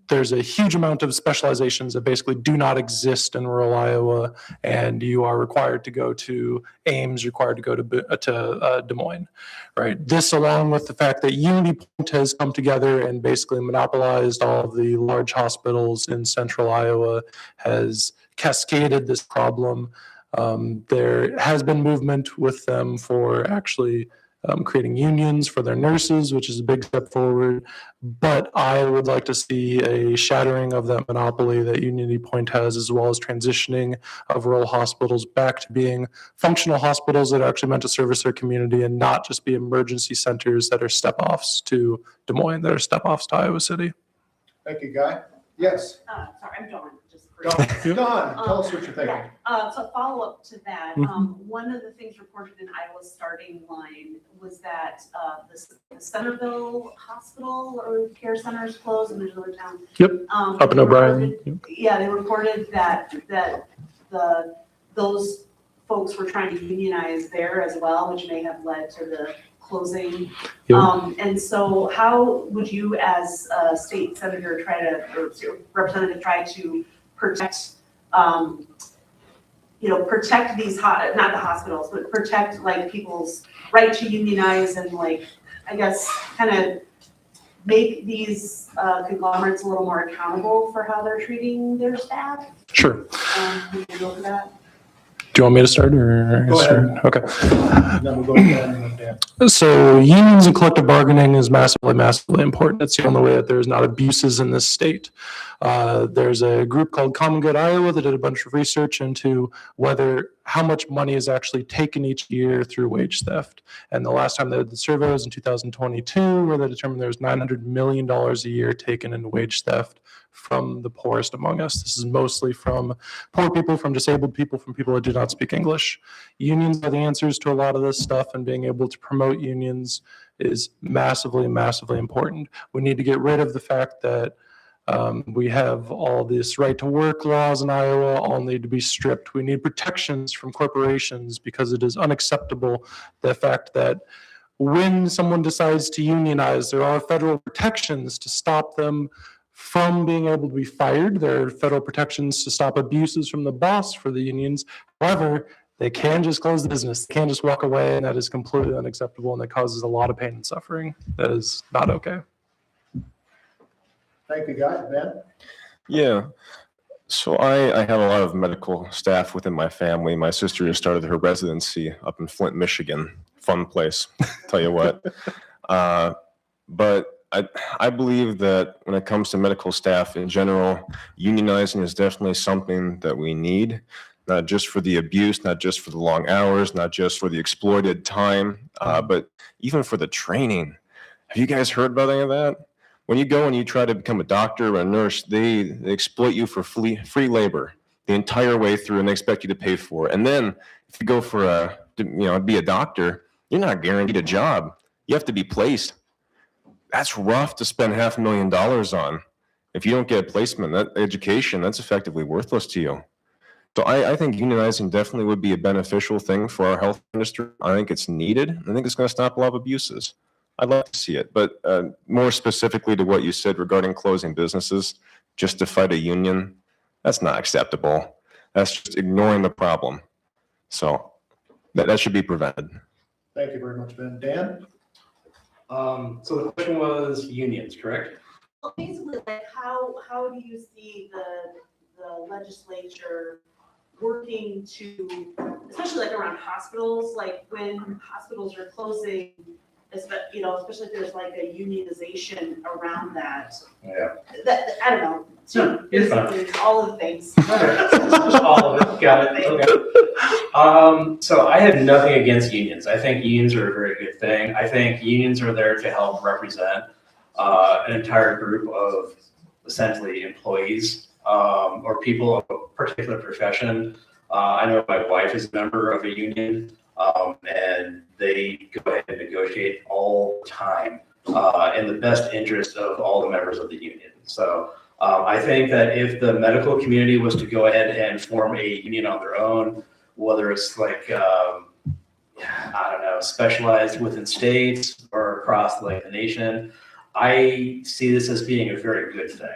there's a huge amount of specializations that basically do not exist in rural Iowa, and you are required to go to Ames, required to go to Des Moines, right? This, along with the fact that Unity Point has come together and basically monopolized all of the large hospitals in central Iowa, has cascaded this problem. There has been movement with them for actually creating unions for their nurses, which is a big step forward. But I would like to see a shattering of that monopoly that Unity Point has, as well as transitioning of rural hospitals back to being functional hospitals that are actually meant to service their community and not just be emergency centers that are step-offs to Des Moines, that are step-offs to Iowa City. Thank you, Guy. Yes, Sorry, I'm Dawn, just. Don, tell us what you're thinking. So follow up to that, one of the things reported in Iowa's starting line was that the Centerville Hospital or Care Center is closed and there's another town. Yep, up in they O'Brien. reported- Yeah, they reported that those folks were trying to unionize there as well, which may have led to the closing. Yep. And so how would you as a state senator or representative try to protect, protect these, not the hospitals, but protect like people's right to unionize and like, I guess, kind of make these conglomerates a little more accountable for how they're treating their staff? Sure. Can you go for that? Do you want me to start or? Go ahead. Okay. Then we'll go to Dan and then Dan. So unions and collective bargaining is massively, massively important. It's the only way that there's not abuses in this state. There's a group called Common Good Iowa that did a bunch of research into how much money is actually taken each year through wage theft. And the last time they did the survey was in 2022, where they determined there was $900 million a year taken in wage theft from the poorest among us. This is mostly from poor people, from disabled people, from people that do not speak English. Unions are the answers to a lot of this stuff, and being able to promote unions is massively, massively important. We need to get rid of the fact that we have all this right to work laws in Iowa, all need to be stripped. We need protections from corporations because it is unacceptable the fact that when someone decides to unionize, there are federal protections to stop them from being able to be fired. There are federal protections to stop abuses from the boss for the unions. However, they can just close the business. They can just walk away, and that is completely unacceptable, and that causes a lot of pain and suffering. That is not okay. Thank you, Guy. Ben? Yeah. So I have a lot of medical staff within my family. My sister just started her residency up in Flint, Michigan. Fun place, tell you what. But I believe that when it comes to medical staff in general, unionizing is definitely something that we need, not just for the abuse, not just for the long hours, not just for the exploited time, but even for the training. Have you guys heard about any of that? When you go and you try to become a doctor or a nurse, they exploit you for free labor the entire way through, and they expect you to pay for it. And then if you go for be a doctor, you're not guaranteed a job. You have to be placed. That's rough to spend $500,000 on. If you don't get a placement, that education, that's effectively worthless to you. So I think unionizing definitely would be a beneficial thing for our health industry. I think it's needed. I think it's going to stop a lot of abuses. I'd like to see it. But more specifically to what you said regarding closing businesses, just to fight a union, that's not acceptable. That's just ignoring the problem. So that should be prevented. Thank you very much, Ben. Dan? So the question was unions, correct? Well, basically, like, how do you see the legislature working to, especially like around hospitals, like when hospitals are closing, especially if there's like a unionization around that. Yeah. I don't know. No, it's fine. Basically, all of the things. All of it, got it, okay. So I have nothing against unions. I think unions are a very good thing. I think unions are there to help represent an entire group of essentially employees or people of a particular profession. I know my wife is a member of a union, and they go ahead and negotiate all the time in the best interest of all the members of the union. So I think that if the medical community was to go ahead and form a union on their own, whether it's like, I don't know, specialized within states or across like the nation, I see this as being a very good thing.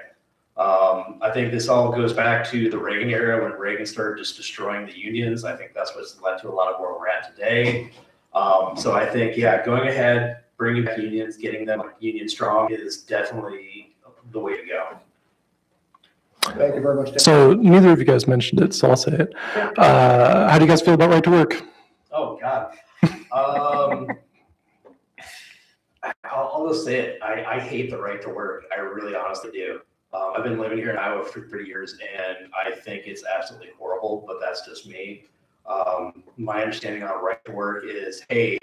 I think this all goes back to the Reagan era when Reagan started just destroying the unions. I think that's what's led to a lot of where we're at today. So I think, yeah, going ahead, bringing back unions, getting them union strong is definitely the way to go. Thank you very much, Dan. So neither of you guys mentioned it, so I'll say it. How do you guys feel about right to work? Oh, God. I'll just say it. I hate the right to work. I really honestly do. I've been living here in Iowa for 3 years, and I think it's absolutely horrible, but that's just me. My understanding on right to work is, hey,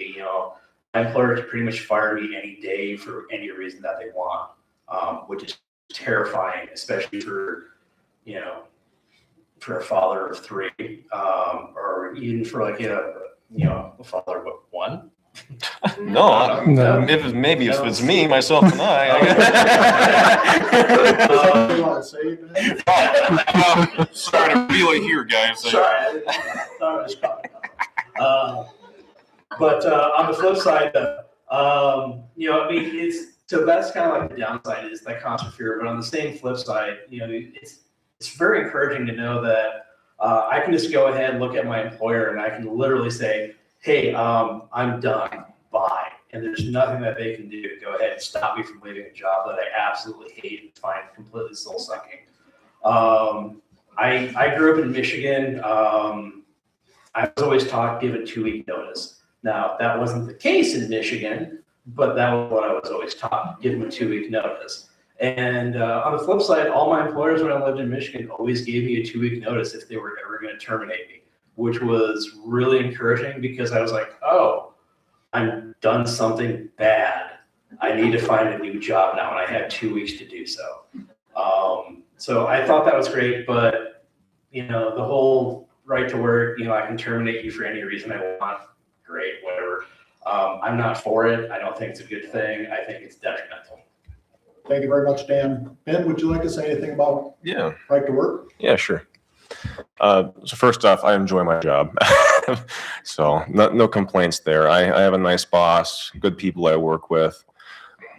my employer can pretty much fire me any day for any reason that they want, which is terrifying, especially for a father of 3, or even for like a father of 1. No, No. If it's me, myself, and I. Something you want to say, Ben? Sorry to reel it here, guys. Sorry, but on the flip side, so that's kind of like the downside is that constant fear. But on the same flip side, it's very encouraging to know that I can just go ahead and look at my employer and I can literally say, hey, I'm done. Bye. and there's nothing that they can do to go ahead and stop me from leaving a job that I absolutely hate and find completely soul-sucking. I grew up in Michigan. I was always taught give a 2-week notice. Now, that wasn't the case in Michigan, but that was what I was always taught, give them a 2-week notice. And on the flip side, all my employers when I lived in Michigan always gave me a 2-week notice if they were ever going to terminate me, which was really encouraging because I was like, oh, I've done something bad. I need to find a new job now, and I had 2 weeks to do so. So I thought that was great, but the whole right to work, I can terminate you for any reason I want. Great, whatever. I'm not for it. I don't think it's a good thing. I think it's detrimental. Thank you very much, Dan. Ben, would you like to say anything about right to work? Yeah, sure. So first off, I enjoy my job. So no complaints there. I have a nice boss, good people I work with.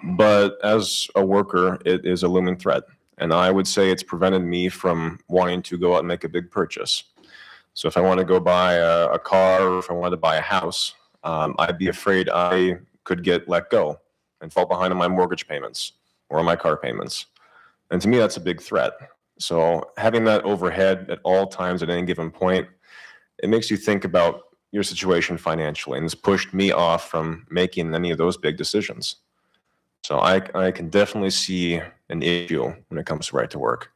But as a worker, it is a looming threat. And I would say it's prevented me from wanting to go out and make a big purchase. So if I want to go buy a car or if I wanted to buy a house, I'd be afraid I could get let go and fall behind on my mortgage payments or on my car payments. And to me, that's a big threat. So having that overhead at all times at any given point, it makes you think about your situation financially, and it's pushed me off from making any of those big decisions. So I can definitely see an issue when it comes to right to work.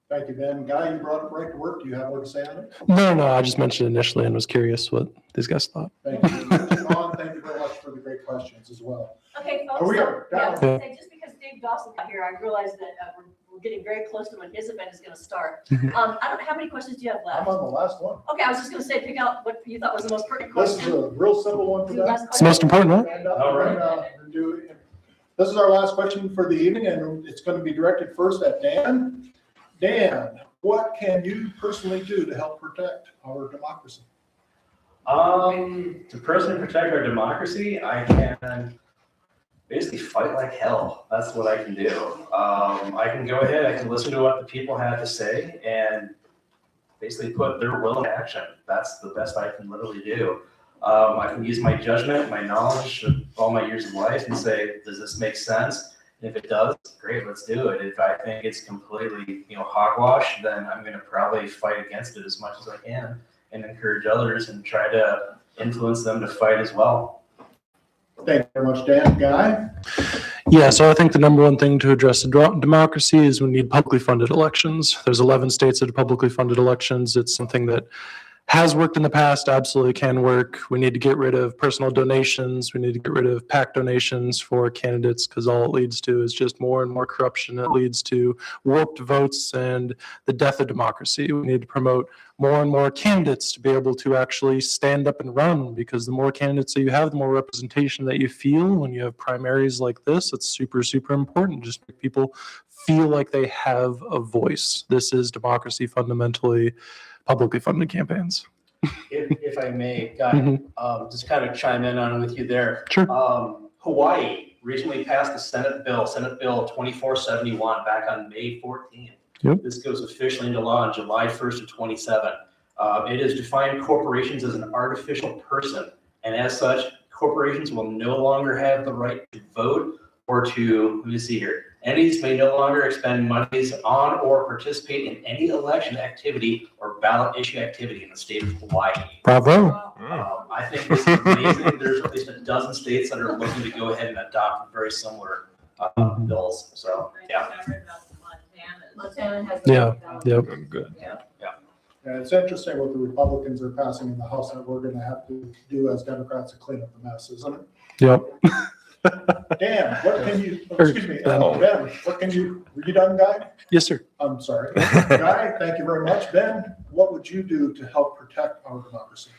Thank you, Ben. Guy, you brought up right to work. Do you have more to say on it? No, I just mentioned initially and was curious what these guys thought. Thank you. Ron, thank you very much for the great questions as well. Okay, folks. We are Yeah, I down. was gonna say, just because Dave Dawson got here, I realized that we're getting very close to when his event is gonna start. I don't know, how many questions do you have I'm left? on the last one. Okay, I was just gonna say, pick out what you thought was the most pertinent This is question. a real simple one for Do the that. last It's the most question. important, huh? Stand up All right. and do it. This is our last question for the evening, and it's going to be directed first at Dan. Dan, what can you personally do to help protect our democracy? To personally protect our democracy, I can basically fight like hell. That's what I can do. I can go ahead, I can listen to what the people have to say and basically put their will in action. That's the best I can literally do. I can use my judgment, my knowledge of all my years of life and say, does this make sense? And if it does, great, let's do it. If I think it's completely, hogwash, then I'm going to probably fight against it as much as I can and encourage others and try to influence them to fight as well. Thank you very much, Dan. Guy? Yeah, so I think the number one thing to address democracy is we need publicly funded elections. There's 11 states that have publicly funded elections. It's something that has worked in the past, absolutely can work. We need to get rid of personal donations. We need to get rid of PAC donations for candidates because all it leads to is just more and more corruption. It leads to warped votes and the death of democracy. We need to promote more and more candidates to be able to actually stand up and run, because the more candidates that you have, the more representation that you feel when you have primaries like this. It's super, super important. Just make people feel like they have a voice. This is democracy fundamentally. Publicly funded campaigns. If I may, Guy, just kind of chime in on with you there. Sure. Hawaii recently passed the Senate Bill 2471 back on May 14th. Yep. This goes officially into law on July 1st of 27. It has defined corporations as an artificial person, and as such, corporations will no longer have the right to vote or to, let me see here, entities may no longer expend monies on or participate in any election activity or ballot issue activity in the state of Hawaii. Bravo. I think this is amazing. There's at least a dozen states that are looking to go ahead and adopt very similar bills. So, yeah. Montana has. Yeah. Yep. Good. And it's interesting what the Republicans are passing in the House that we're going to have to do as Democrats to clean up the mess, isn't it? Yep. Dan, what can you, excuse me, Ben, what can you, were you done, Guy? Yes, sir. I'm sorry. Guy, thank you very much. Ben, what would you do to help protect our democracy?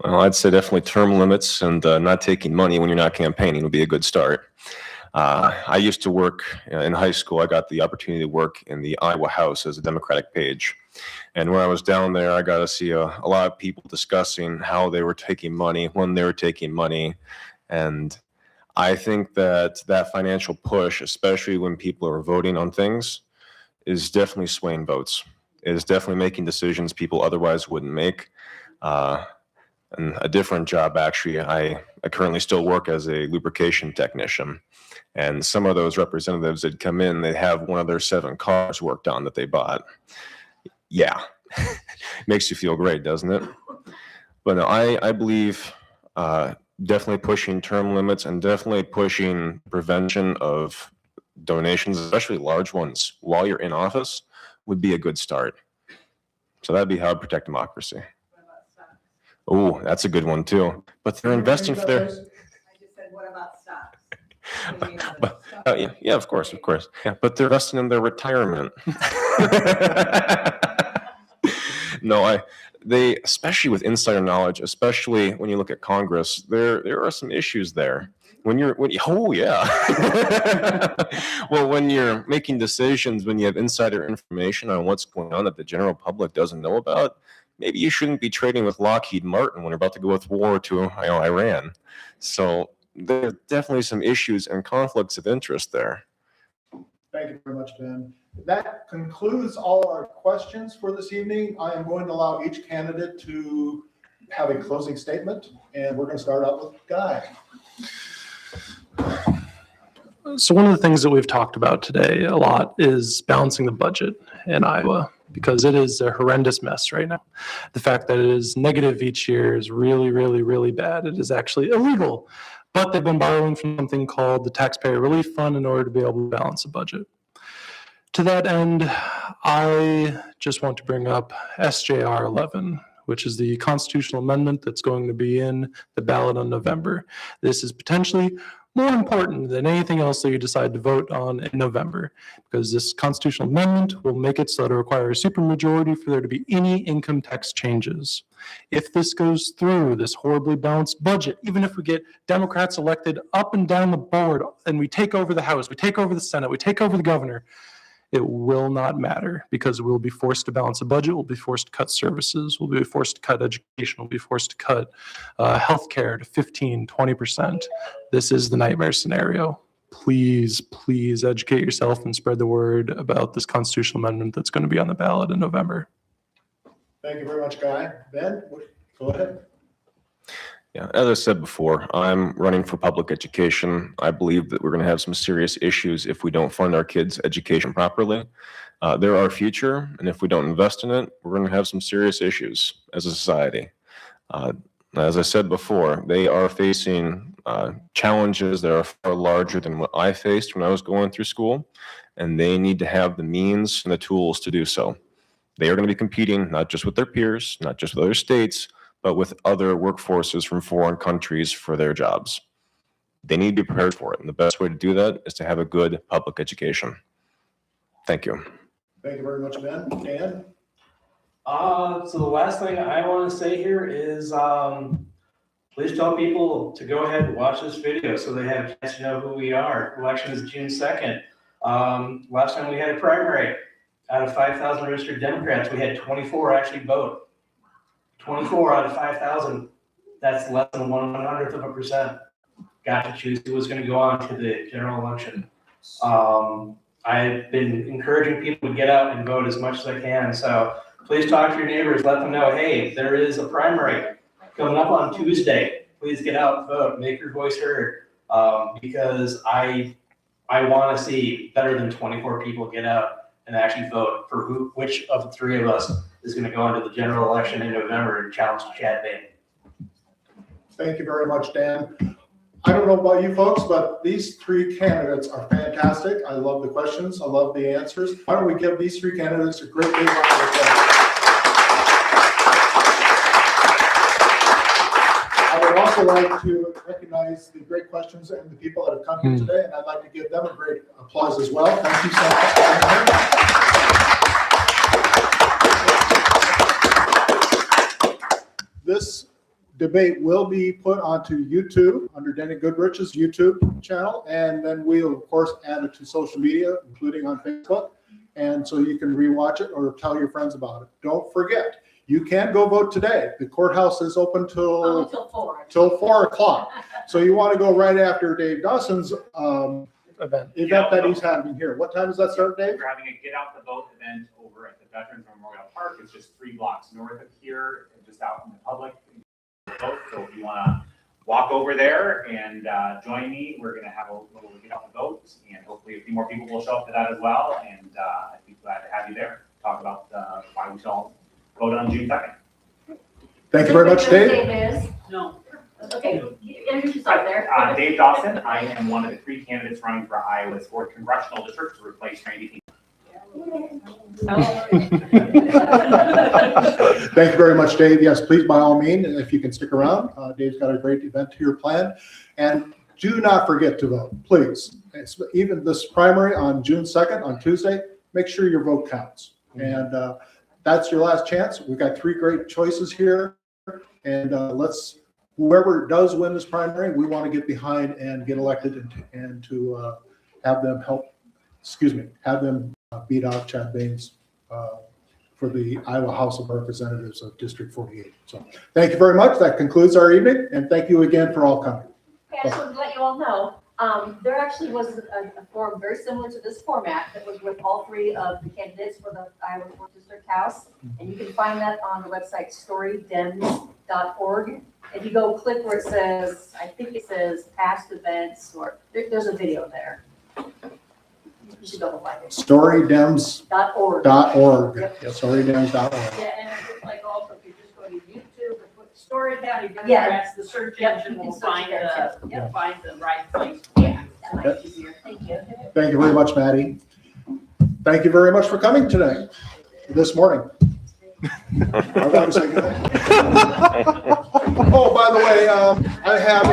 Well, I'd say definitely term limits and not taking money when you're not campaigning would be a good start. I used to work in high school. I got the opportunity to work in the Iowa House as a Democratic page. And when I was down there, I got to see a lot of people discussing how they were taking money, when they were taking money. And I think that financial push, especially when people are voting on things, is definitely swaying votes. It is definitely making decisions people otherwise wouldn't make. And a different job, actually, I currently still work as a lubrication technician. And some of those representatives that come in, they have one of their 7 cars worked on that they bought. Yeah, makes you feel great, doesn't it? But no, I believe definitely pushing term limits and definitely pushing prevention of donations, especially large ones, while you're in office would be a good start. So that'd be how I'd protect democracy. Oh, that's a good one too. But they're investing for their. I just said, what about stocks? But, yeah, of course. Yeah, but they're investing in their retirement. No, they, especially with insider knowledge, especially when you look at Congress, there are some issues there. Oh yeah. Well, when you're making decisions, when you have insider information on what's going on that the general public doesn't know about, maybe you shouldn't be trading with Lockheed Martin when you're about to go with war to Iran. So there are definitely some issues and conflicts of interest there. Thank you very much, Ben. That concludes all our questions for this evening. I am going to allow each candidate to have a closing statement, and we're going to start out with Guy. So one of the things that we've talked about today a lot is balancing the budget in Iowa, because it is a horrendous mess right now. The fact that it is negative each year is really, really, really bad. It is actually illegal. But they've been borrowing from something called the Taxpayer Relief Fund in order to be able to balance a budget. To that end, I just want to bring up SJR 11, which is the constitutional amendment that's going to be in the ballot on November. This is potentially more important than anything else that you decide to vote on in November, because this constitutional amendment will make it so that it requires a supermajority for there to be any income tax changes. If this goes through, this horribly balanced budget, even if we get Democrats elected up and down the board and we take over the House, we take over the Senate, we take over the governor, it will not matter, because we'll be forced to balance a budget, we'll be forced to cut services, we'll be forced to cut education, we'll be forced to cut healthcare to 15, 20%. This is the nightmare scenario. Please, please educate yourself and spread the word about this constitutional amendment that's going to be on the ballot in November. Thank you very much, Guy. Ben, go ahead. Yeah, as I said before, I'm running for public education. I believe that we're going to have some serious issues if we don't fund our kids' education properly. They're our future, and if we don't invest in it, we're going to have some serious issues as a society. As I said before, they are facing challenges that are far larger than what I faced when I was going through school, and they need to have the means and the tools to do so. They are going to be competing not just with their peers, not just with other states, but with other workforces from foreign countries for their jobs. They need to be prepared for it, and the best way to do that is to have a good public education. Thank you. Thank you very much, Ben. Dan? So the last thing I want to say here is, please tell people to go ahead and watch this video so they have a chance to know who we are. Election is June 2nd. Last time we had a primary, out of 5,000 registered Democrats, we had 24 actually vote. 24 out of 5,000, that's less than 1/100%. Got to choose who was going to go on to the general election. I've been encouraging people to get out and vote as much as I can. So please talk to your neighbors, let them know, hey, there is a primary coming up on Tuesday. Please get out and vote, make your voice heard. Because I want to see better than 24 people get out and actually vote for which of the 3 of us is going to go into the general election in November and challenge Chad Bain. Thank you very much, Dan. I don't know about you folks, but these 3 candidates are fantastic. I love the questions. I love the answers. Why don't we give these 3 candidates a great big round of applause? I would also like to recognize the great questions and the people that have come here today, and I'd like to give them a great applause as well. Thank you so much for being here. This debate will be put onto YouTube under Denny Goodrich's YouTube channel, and then we'll of course add it to social media, including on Facebook, and so you can rewatch it or tell your friends about it. Don't forget, you can go vote today. The courthouse is open till 4 o'clock. So you want to go right after Dave Dawson's event that he's having here. What time does that start, Dave? We're having a Get Out the Vote event over at the Veterans Memorial Park. It's just 3 blocks north of here, just out in the public. the vote. So if you want to walk over there and join me, we're going to have a little get out the vote, and hopefully a few more people will show up to that as well. And I'd be glad to have you there. Talk about why we should all vote on June 2nd. Thank you very much, Dave. Is. No. Okay, introduce yourself there. Dave Dawson. I am one of the 3 candidates running for Iowa's 4th congressional district to replace Randy. Thank you very much, Dave. Yes, please, by all means, and if you can stick around, Dave's got a great event here planned. And do not forget to vote, please. Even this primary on June 2nd, on Tuesday, make sure your vote counts. And that's your last chance. We've got 3 great choices here. And whoever does win this primary, we want to get behind and get elected and to have them beat out Chad Baines for the Iowa House of Representatives of District 48. So thank you very much. That concludes our evening, and thank you again for all coming. Okay, I just wanted to let you all know, there actually was a forum very similar to this format that was with all 3 of the candidates for the Iowa 4th District House. And you can find that on the website storydems.org. If you go click where it says, I think it says past events, or there's a video there. You should double find it. Storydems.org. Yep. Storydems.org. Yeah, and it's like also if you just go to YouTube and put story down, you can Yeah. press the search Yep, engine you can will search find there, the, too. Yep. find the right place. Yeah, that might be easier. Thank you. Thank you very much, Maddie. Thank you very much for coming today, this morning. I want to say good night. Oh, by the way, I have a